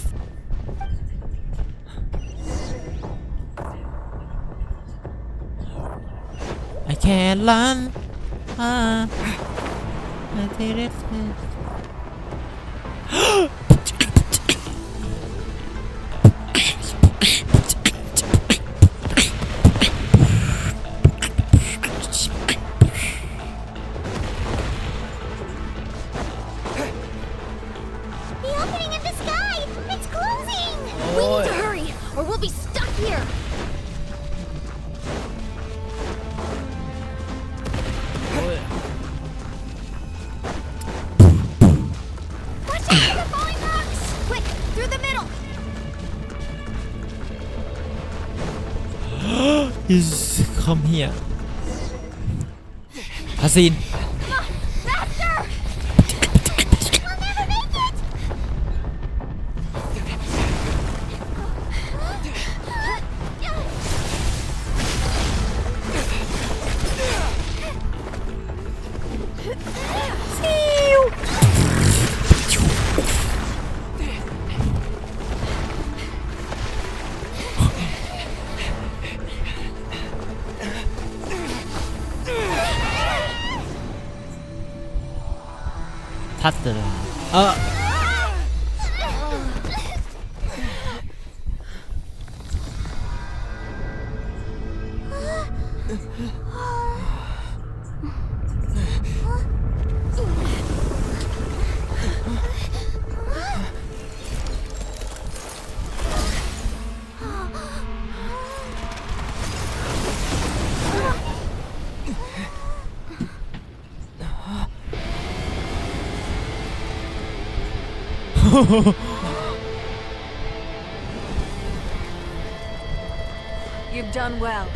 I can run. Ah. I did it. The opening in the sky! It's closing! We need to hurry, or we'll be stuck here. Watch out for the falling rocks! Quick, through the middle! He's come here. Hasin. Come on, faster! We'll never make it! Tắt rồi. You've done well.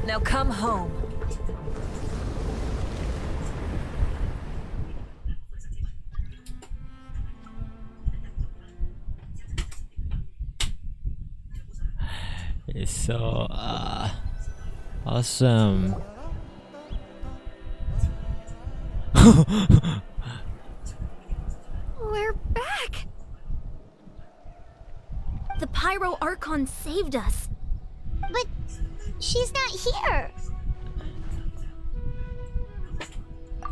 Now come home. It's so awesome. We're back! The Pyro Archon saved us. But she's not here.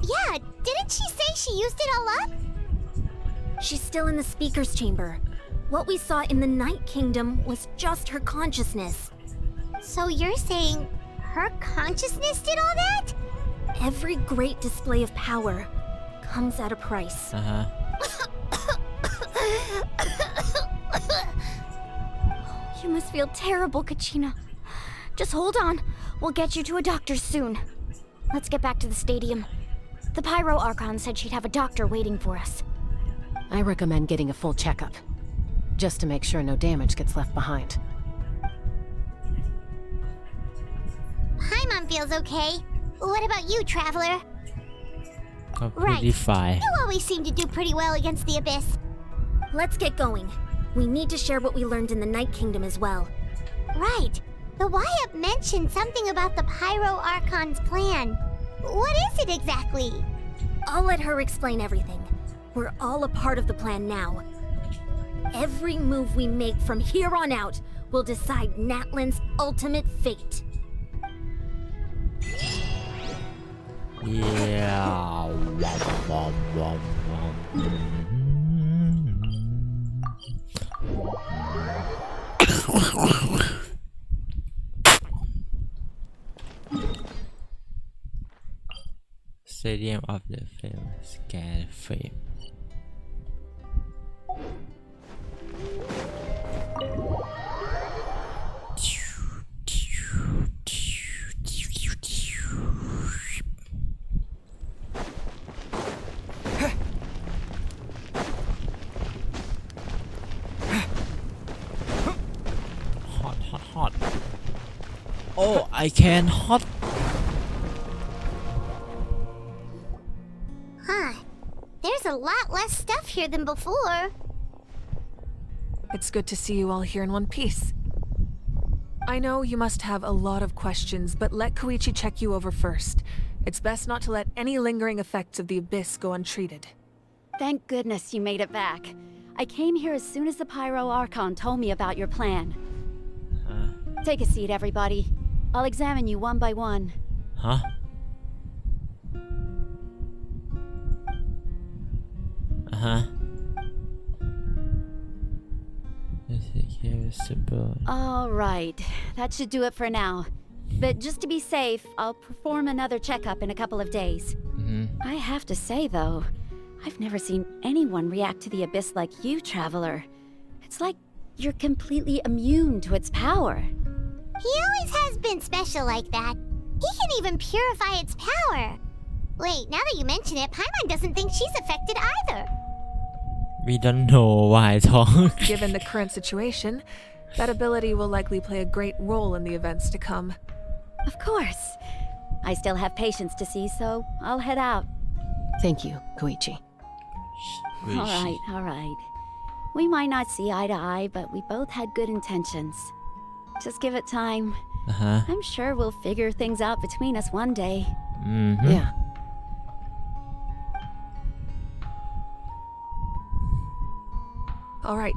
Yeah, didn't she say she used it all up? She's still in the speaker's chamber. What we saw in the Night Kingdom was just her consciousness. So you're saying her consciousness did all that? Every great display of power comes at a price. You must feel terrible, Kachina. Just hold on. We'll get you to a doctor soon. Let's get back to the stadium. The Pyro Archon said she'd have a doctor waiting for us. I recommend getting a full checkup, just to make sure no damage gets left behind. Paimon feels okay. What about you, Traveler? Completely fine. You always seem to do pretty well against the Abyss. Let's get going. We need to share what we learned in the Night Kingdom as well. Right. The Wyatt mentioned something about the Pyro Archon's plan. What is it exactly? I'll let her explain everything. We're all a part of the plan now. Every move we make from here on out will decide Natlan's ultimate fate. Yeah. Wom, wom, wom. Stadium of the famous Scan Frame. Hot. Oh, I can hot. Huh. There's a lot less stuff here than before. It's good to see you all here in one piece. I know you must have a lot of questions, but let Koichi check you over first. It's best not to let any lingering effects of the Abyss go untreated. Thank goodness you made it back. I came here as soon as the Pyro Archon told me about your plan. Take a seat, everybody. I'll examine you one by one. Huh? Simple. All right, that should do it for now. But just to be safe, I'll perform another checkup in a couple of days. I have to say, though, I've never seen anyone react to the Abyss like you, Traveler. It's like you're completely immune to its power. He always has been special like that. He can even purify its power. Wait, now that you mention it, Paimon doesn't think she's affected either. We don't know why I talk. Given the current situation, that ability will likely play a great role in the events to come. Of course. I still have patients to see, so I'll head out. Thank you, Koichi. All right. We might not see eye to eye, but we both had good intentions. Just give it time. I'm sure we'll figure things out between us one day. Yeah. All right.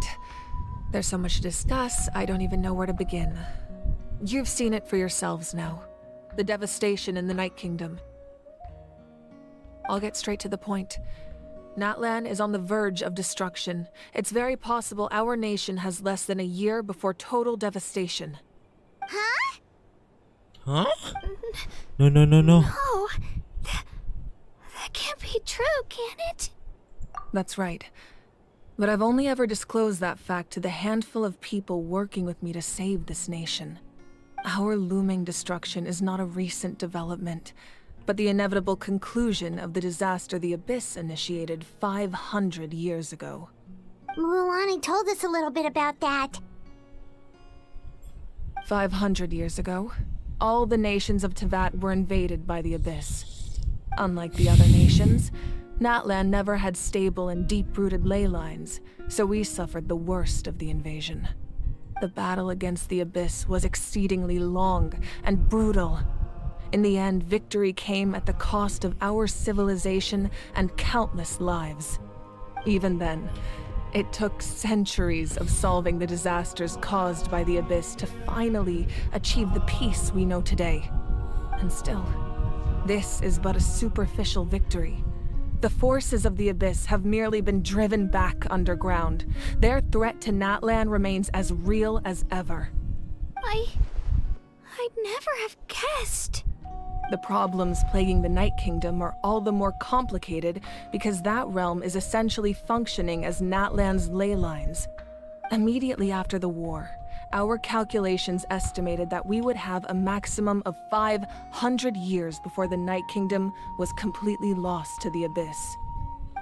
There's so much to discuss, I don't even know where to begin. You've seen it for yourselves now. The devastation in the Night Kingdom. I'll get straight to the point. Natlan is on the verge of destruction. It's very possible our nation has less than a year before total devastation. Huh? Huh? No. No. That can't be true, can it? That's right. But I've only ever disclosed that fact to the handful of people working with me to save this nation. Our looming destruction is not a recent development, but the inevitable conclusion of the disaster the Abyss initiated 500 years ago. Mualani told us a little bit about that. 500 years ago, all the nations of Teyvat were invaded by the Abyss. Unlike the other nations, Natlan never had stable and deep-rooted ley lines, so we suffered the worst of the invasion. The battle against the Abyss was exceedingly long and brutal. In the end, victory came at the cost of our civilization and countless lives. Even then, it took centuries of solving the disasters caused by the Abyss to finally achieve the peace we know today. And still, this is but a superficial victory. The forces of the Abyss have merely been driven back underground. Their threat to Natlan remains as real as ever. I'd never have guessed. The problems plaguing the Night Kingdom are all the more complicated because that realm is essentially functioning as Natlan's ley lines. Immediately after the war, our calculations estimated that we would have a maximum of 500 years before the Night Kingdom was completely lost to the Abyss.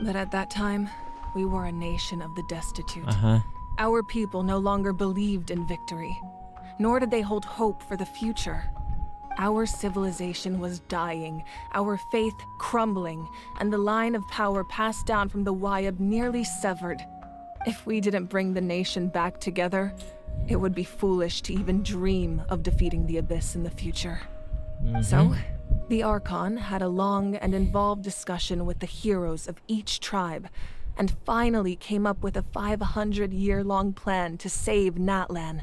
But at that time, we were a nation of the destitute. Our people no longer believed in victory, nor did they hold hope for the future. Our civilization was dying, our faith crumbling, and the line of power passed down from the Wayab nearly severed. If we didn't bring the nation back together, it would be foolish to even dream of defeating the Abyss in the future. So, the Archon had a long and involved discussion with the heroes of each tribe, and finally came up with a 500-year-long plan to save Natlan.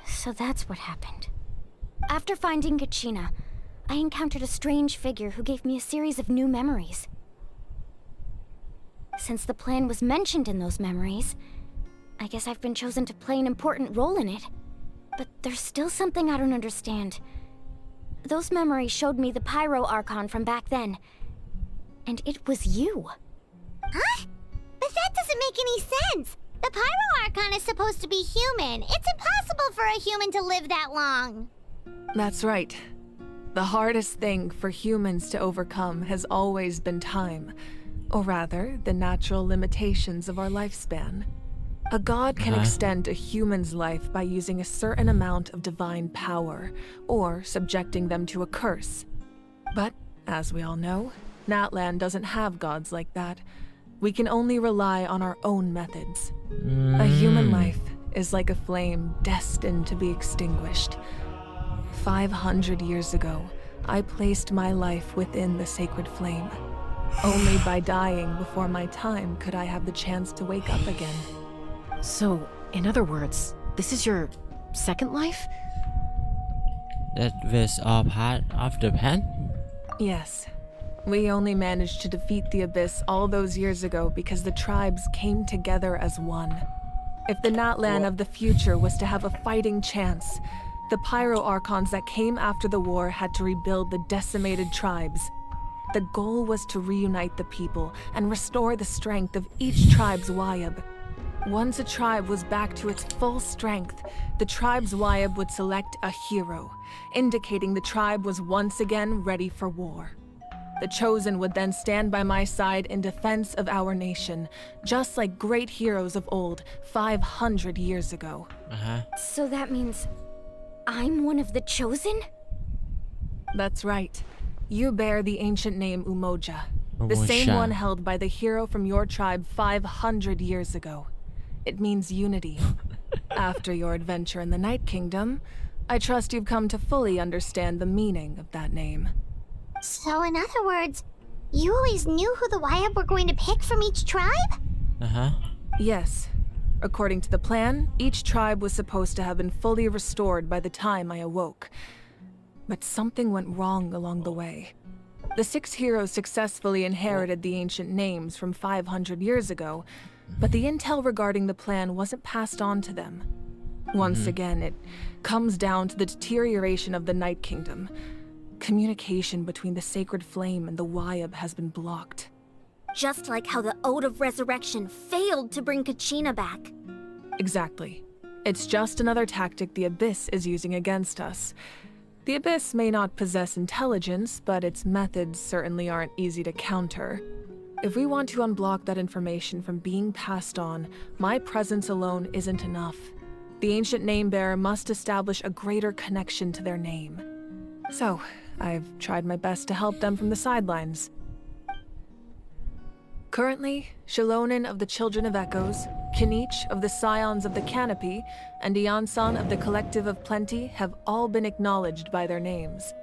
So that's what happened. After finding Kachina, I encountered a strange figure who gave me a series of new memories. Since the plan was mentioned in those memories, I guess I've been chosen to play an important role in it. But there's still something I don't understand. Those memories showed me the Pyro Archon from back then. And it was you. Huh? But that doesn't make any sense. The Pyro Archon is supposed to be human. It's impossible for a human to live that long. That's right. The hardest thing for humans to overcome has always been time. Or rather, the natural limitations of our lifespan. A god can extend a human's life by using a certain amount of divine power, or subjecting them to a curse. But, as we all know, Natlan doesn't have gods like that. We can only rely on our own methods. A human life is like a flame destined to be extinguished. 500 years ago, I placed my life within the sacred flame. Only by dying before my time could I have the chance to wake up again. So, in other words, this is your second life? That was all part of the plan? Yes. We only managed to defeat the Abyss all those years ago because the tribes came together as one. If the Natlan of the future was to have a fighting chance, the Pyro Archons that came after the war had to rebuild the decimated tribes. The goal was to reunite the people and restore the strength of each tribe's Wayab. Once a tribe was back to its full strength, the tribe's Wayab would select a hero, indicating the tribe was once again ready for war. The Chosen would then stand by my side in defense of our nation, just like great heroes of old, 500 years ago. So that means I'm one of the Chosen? That's right. You bear the ancient name Umoja, the same one held by the hero from your tribe 500 years ago. It means unity. After your adventure in the Night Kingdom, I trust you've come to fully understand the meaning of that name. So in other words, you always knew who the Wayab were going to pick from each tribe? Yes. According to the plan, each tribe was supposed to have been fully restored by the time I awoke. But something went wrong along the way. The 6 heroes successfully inherited the ancient names from 500 years ago, but the intel regarding the plan wasn't passed on to them. Once again, it comes down to the deterioration of the Night Kingdom. Communication between the Sacred Flame and the Wayab has been blocked. Just like how the Ode of Resurrection failed to bring Kachina back. Exactly. It's just another tactic the Abyss is using against us. The Abyss may not possess intelligence, but its methods certainly aren't easy to counter. If we want to unblock that information from being passed on, my presence alone isn't enough. The ancient name-bearer must establish a greater connection to their name. So, I've tried my best to help them from the sidelines. Currently, Shilonin of the Children of Echoes, Kinich of the Scions of the Canopy, and Iansan of the Collective of Plenty have all been acknowledged by their names.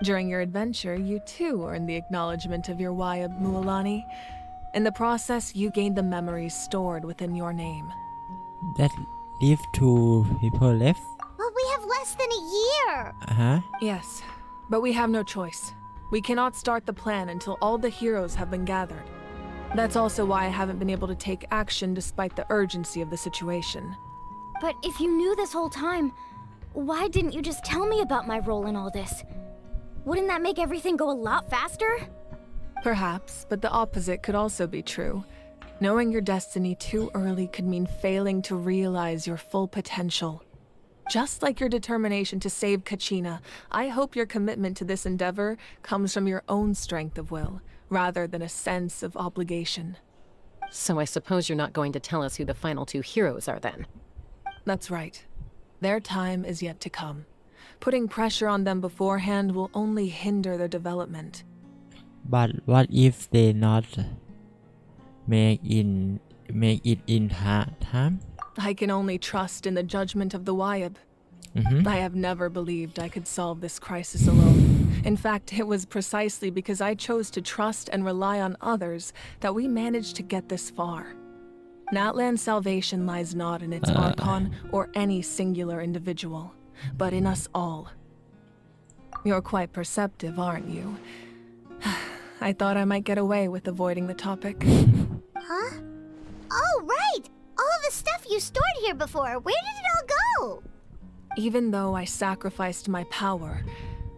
During your adventure, you too earned the acknowledgement of your Wayab, Mualani. In the process, you gained the memories stored within your name. That leave 2 people left? Well, we have less than a year. Yes, but we have no choice. We cannot start the plan until all the heroes have been gathered. That's also why I haven't been able to take action despite the urgency of the situation. But if you knew this whole time, why didn't you just tell me about my role in all this? Wouldn't that make everything go a lot faster? Perhaps, but the opposite could also be true. Knowing your destiny too early could mean failing to realize your full potential. Just like your determination to save Kachina, I hope your commitment to this endeavor comes from your own strength of will, rather than a sense of obligation. So I suppose you're not going to tell us who the final 2 heroes are then? That's right. Their time is yet to come. Putting pressure on them beforehand will only hinder their development. But what if they not make it in time? I can only trust in the judgment of the Wayab. I have never believed I could solve this crisis alone, In fact, it was precisely because I chose to trust and rely on others that we managed to get this far. Natlan's salvation lies not in its Archon or any singular individual, but in us all. You're quite perceptive, aren't you? I thought I might get away with avoiding the topic. Huh? Oh, right! All the stuff you stored here before, where did it all go? Even though I sacrificed my power,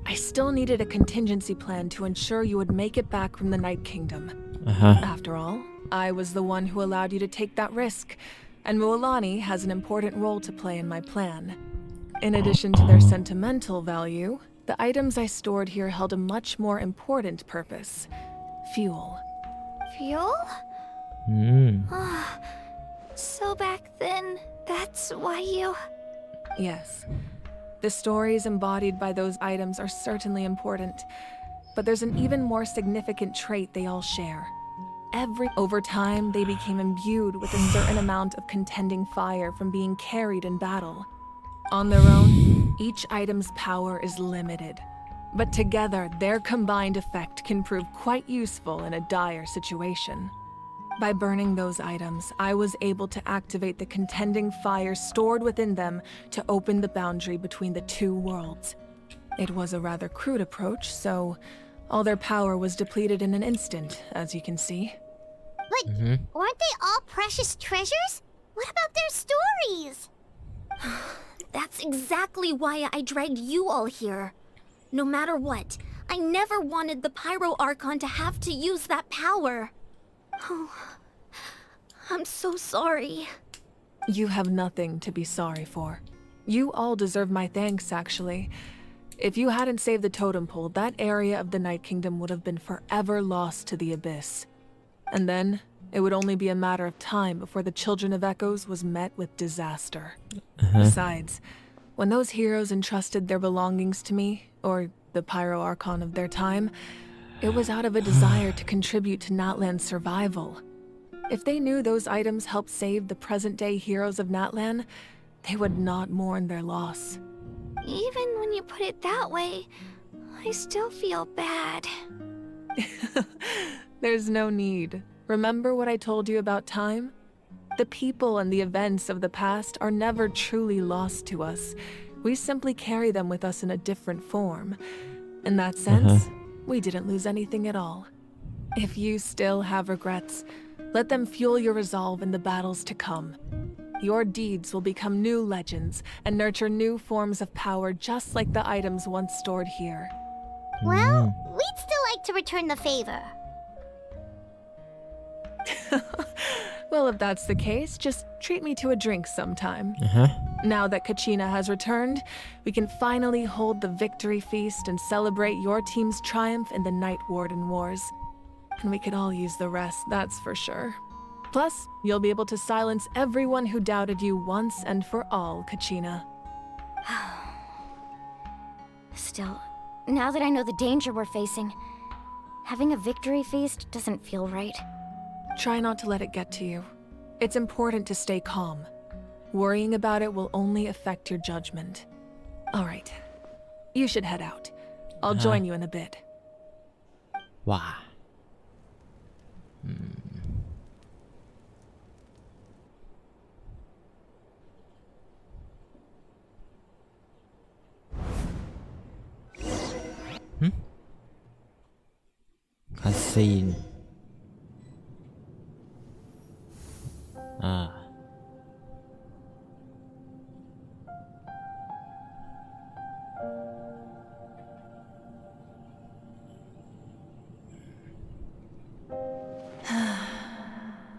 I still needed a contingency plan to ensure you would make it back from the Night Kingdom. After all, I was the one who allowed you to take that risk, and Mualani has an important role to play in my plan. In addition to their sentimental value, the items I stored here held a much more important purpose. Fuel. Fuel? So back then, that's why you... Yes. The stories embodied by those items are certainly important, but there's an even more significant trait they all share. Over time, they became imbued with a certain amount of contending fire from being carried in battle. On their own, each item's power is limited, but together, their combined effect can prove quite useful in a dire situation. By burning those items, I was able to activate the contending fire stored within them to open the boundary between the two worlds. It was a rather crude approach, so all their power was depleted in an instant, as you can see. But weren't they all precious treasures? What about their stories? That's exactly why I dragged you all here. No matter what, I never wanted the Pyro Archon to have to use that power. Oh, I'm so sorry. You have nothing to be sorry for. You all deserve my thanks, actually. If you hadn't saved the totem pole, that area of the Night Kingdom would have been forever lost to the abyss. And then, it would only be a matter of time before the Children of Echoes was met with disaster. Besides, when those heroes entrusted their belongings to me, or the Pyro Archon of their time, it was out of a desire to contribute to Natlan's survival. If they knew those items helped save the present-day heroes of Natlan, they would not mourn their loss. Even when you put it that way, I still feel bad. There's no need. Remember what I told you about time? The people and the events of the past are never truly lost to us. We simply carry them with us in a different form. In that sense, we didn't lose anything at all. If you still have regrets, let them fuel your resolve in the battles to come. Your deeds will become new legends and nurture new forms of power just like the items once stored here. Well, we'd still like to return the favor. Well, if that's the case, just treat me to a drink sometime. Now that Kachina has returned, we can finally hold the victory feast and celebrate your team's triumph in the Night Warden Wars. And we could all use the rest, that's for sure. Plus, you'll be able to silence everyone who doubted you once and for all, Kachina. Still, now that I know the danger we're facing, having a victory feast doesn't feel right. Try not to let it get to you. It's important to stay calm. Worrying about it will only affect your judgment. All right. You should head out. I'll join you in a bit. Wow. Cutscene.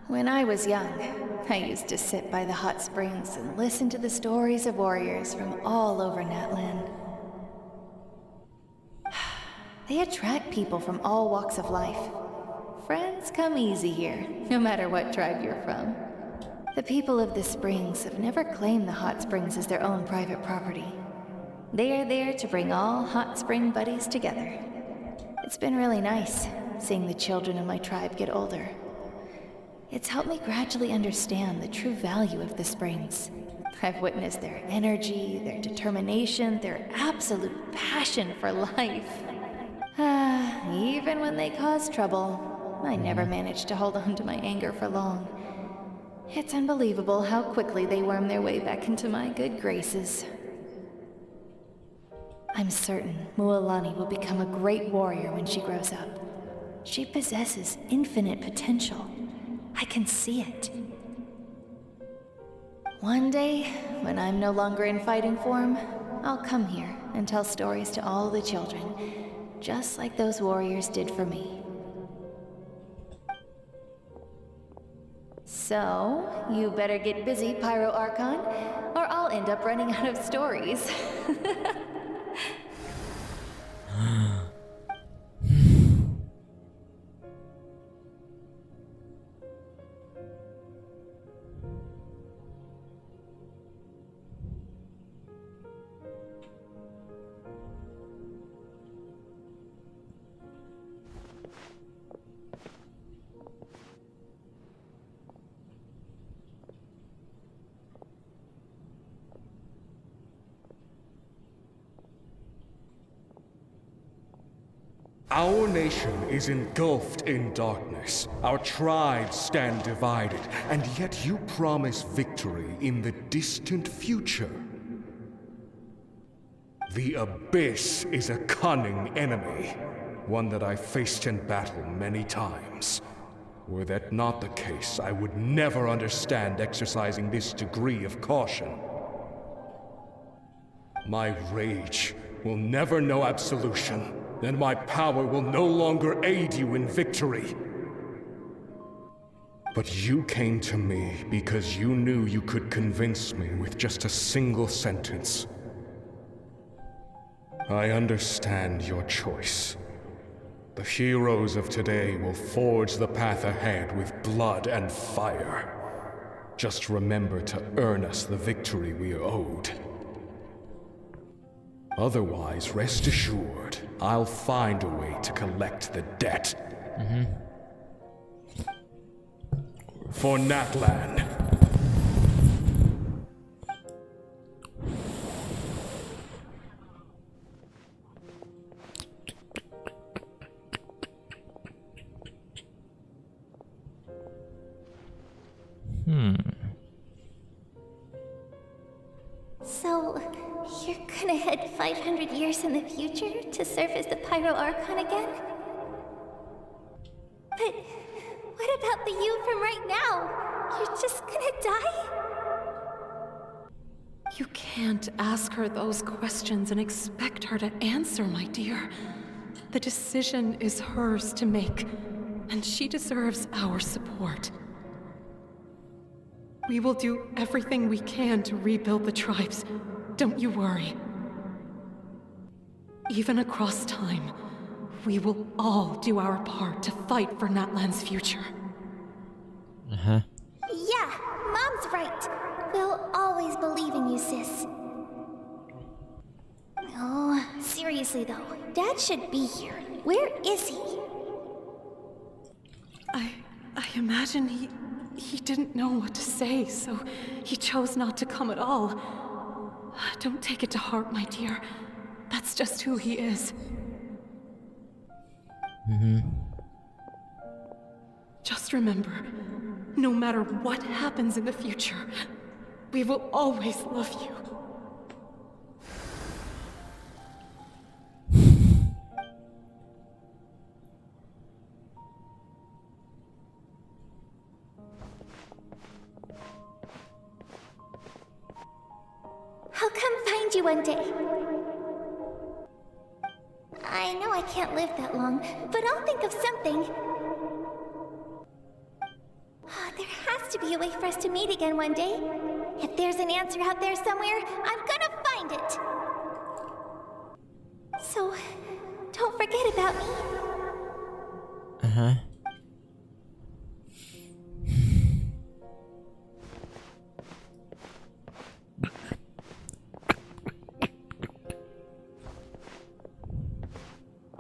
When I was young, I used to sit by the hot springs and listen to the stories of warriors from all over Natlan. They attract people from all walks of life. Friends come easy here, no matter what tribe you're from. The people of the springs have never claimed the hot springs as their own private property. They are there to bring all hot spring buddies together. It's been really nice, seeing the children of my tribe get older. It's helped me gradually understand the true value of the springs. I've witnessed their energy, their determination, their absolute passion for life. even when they cause trouble, I never managed to hold on to my anger for long. It's unbelievable how quickly they worm their way back into my good graces. I'm certain Mualani will become a great warrior when she grows up. She possesses infinite potential. I can see it. One day, when I'm no longer in fighting form, I'll come here and tell stories to all the children, just like those warriors did for me. So, you better get busy, Pyro Archon, or I'll end up running out of stories. Our nation is engulfed in darkness. Our tribes stand divided, and yet you promise victory in the distant future. The Abyss is a cunning enemy, one that I faced in battle many times. Were that not the case, I would never understand exercising this degree of caution. My rage will never know absolution. Then my power will no longer aid you in victory. But you came to me because you knew you could convince me with just a single sentence. I understand your choice. The heroes of today will forge the path ahead with blood and fire. Just remember to earn us the victory we are owed. Otherwise, rest assured, I'll find a way to collect the debt. For Natlan. So, you're gonna head 500 years in the future to serve as the Pyro Archon again? But what about the you from right now? You're just gonna die? You can't ask her those questions and expect her to answer, my dear. The decision is hers to make, and she deserves our support. We will do everything we can to rebuild the tribes. Don't you worry. Even across time, we will all do our part to fight for Natlan's future. Yeah, Mom's right. We'll always believe in you, sis. Oh, seriously though, Dad should be here. Where is he? I imagine he didn't know what to say, so he chose not to come at all. Don't take it to heart, my dear. That's just who he is. Just remember, no matter what happens in the future, we will always love you. I'll come find you one day. I know I can't live that long, but I'll think of something. There has to be a way for us to meet again one day. If there's an answer out there somewhere, I'm gonna find it. So, don't forget about me.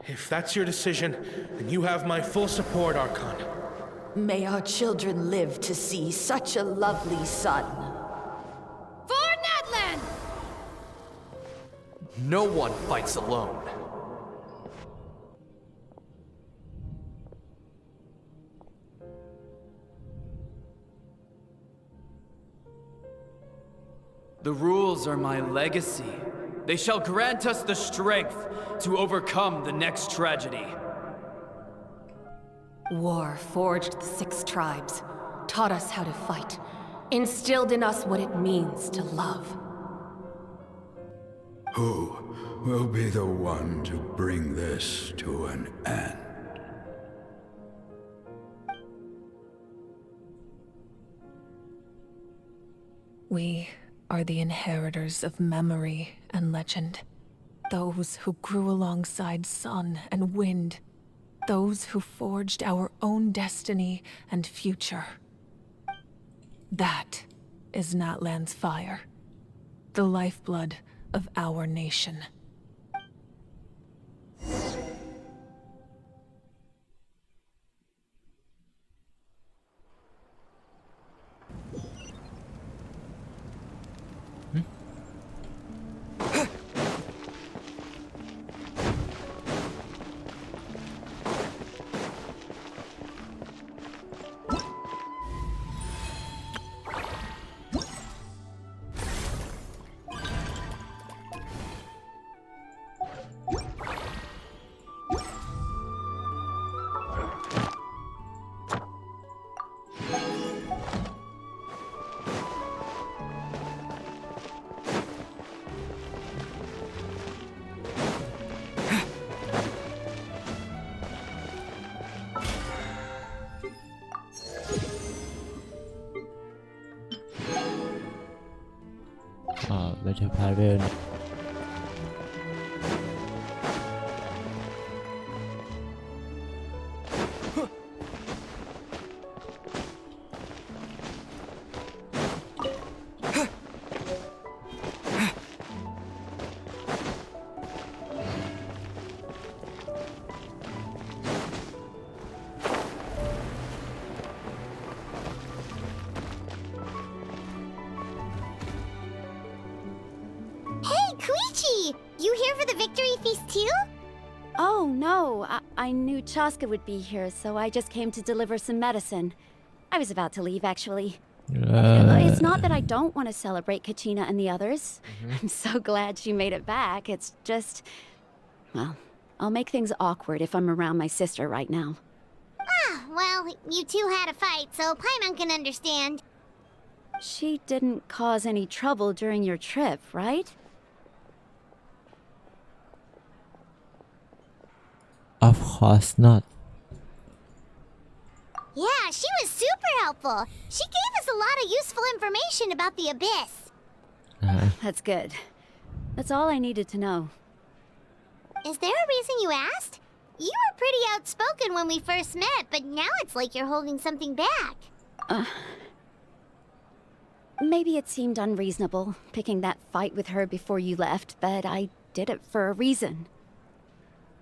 If that's your decision, then you have my full support, Archon. May our children live to see such a lovely son. For Natlan! No one fights alone. The rules are my legacy. They shall grant us the strength to overcome the next tragedy. War forged the 6 tribes, taught us how to fight, instilled in us what it means to love. Who will be the one to bring this to an end? We are the inheritors of memory and legend. Those who grew alongside sun and wind. Those who forged our own destiny and future. That is Natlan's fire. The lifeblood of our nation. Better parallel. You here for the victory feast too? Oh, no. I knew Chaska would be here, so I just came to deliver some medicine. I was about to leave, actually. It's not that I don't want to celebrate Kachina and the others. I'm so glad she made it back. It's just... well, I'll make things awkward if I'm around my sister right now. Ah, well, you two had a fight, so Paimon can understand. She didn't cause any trouble during your trip, right? Of course not. Yeah, she was super helpful. She gave us a lot of useful information about the Abyss. That's good. That's all I needed to know. Is there a reason you asked? You were pretty outspoken when we first met, but now it's like you're holding something back. Maybe it seemed unreasonable, picking that fight with her before you left, but I did it for a reason.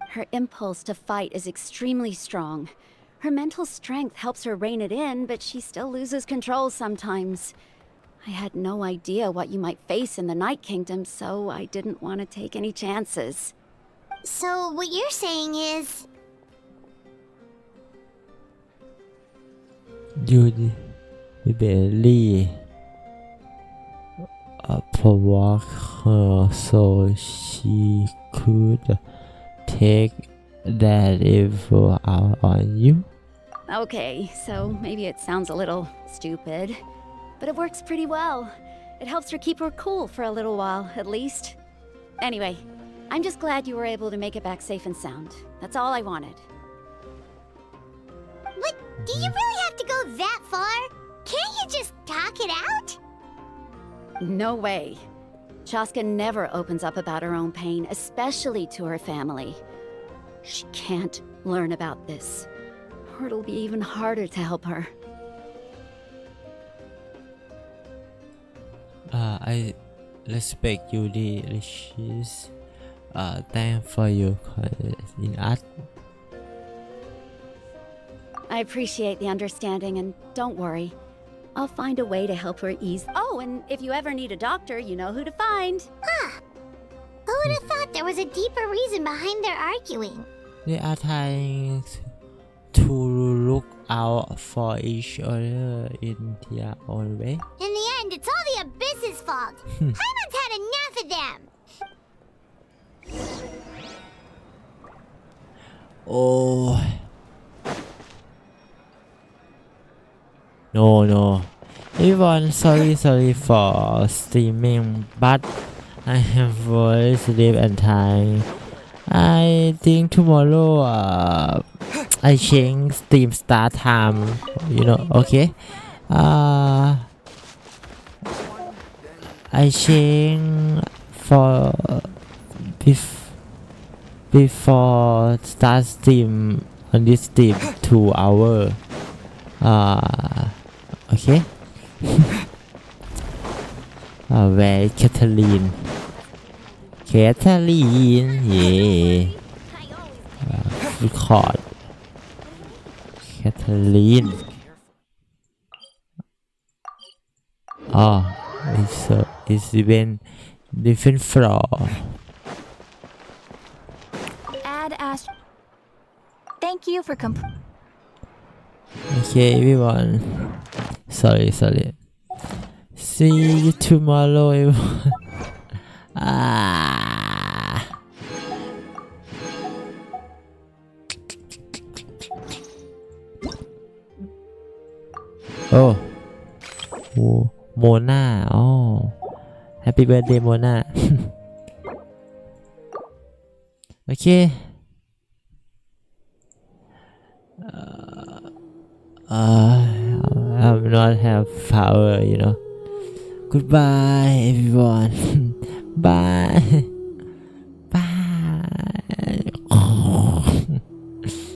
Her impulse to fight is extremely strong. Her mental strength helps her rein it in, but she still loses control sometimes. I had no idea what you might face in the Night Kingdom, so I didn't want to take any chances. So what you're saying is... Judy barely provoke her so she could take that info out on you? Okay, so maybe it sounds a little stupid, but it works pretty well. It helps her keep her cool for a little while, at least. Anyway, I'm just glad you were able to make it back safe and sound. That's all I wanted. But do you really have to go that far? Can't you just talk it out? No way. Chaska never opens up about her own pain, especially to her family. She can't learn about this, or it'll be even harder to help her. I respect Judy Riches. Thanks for your confidence in us. I appreciate the understanding, and don't worry. I'll find a way to help her ease. Oh, and if you ever need a doctor, you know who to find. Huh. Who would have thought there was a deeper reason behind their arguing? They are trying to look out for each other in their own way. In the end, it's all the Abyss's fault. Paimon's had enough of them. Oh. No. Everyone, sorry for streaming, but I have very sleep and time. I think tomorrow I change stream start time, okay? I change for before start stream on this stream 2 hour. Okay. Where is Catherine? Yeah. Record. Catherine. Oh, it's even different floor. Add Ash. Thank you for Okay, everyone. Sorry. See you tomorrow, everyone. Oh, Mona. Oh, happy birthday, Mona. Okay. I'm not have power, Goodbye, everyone. Bye.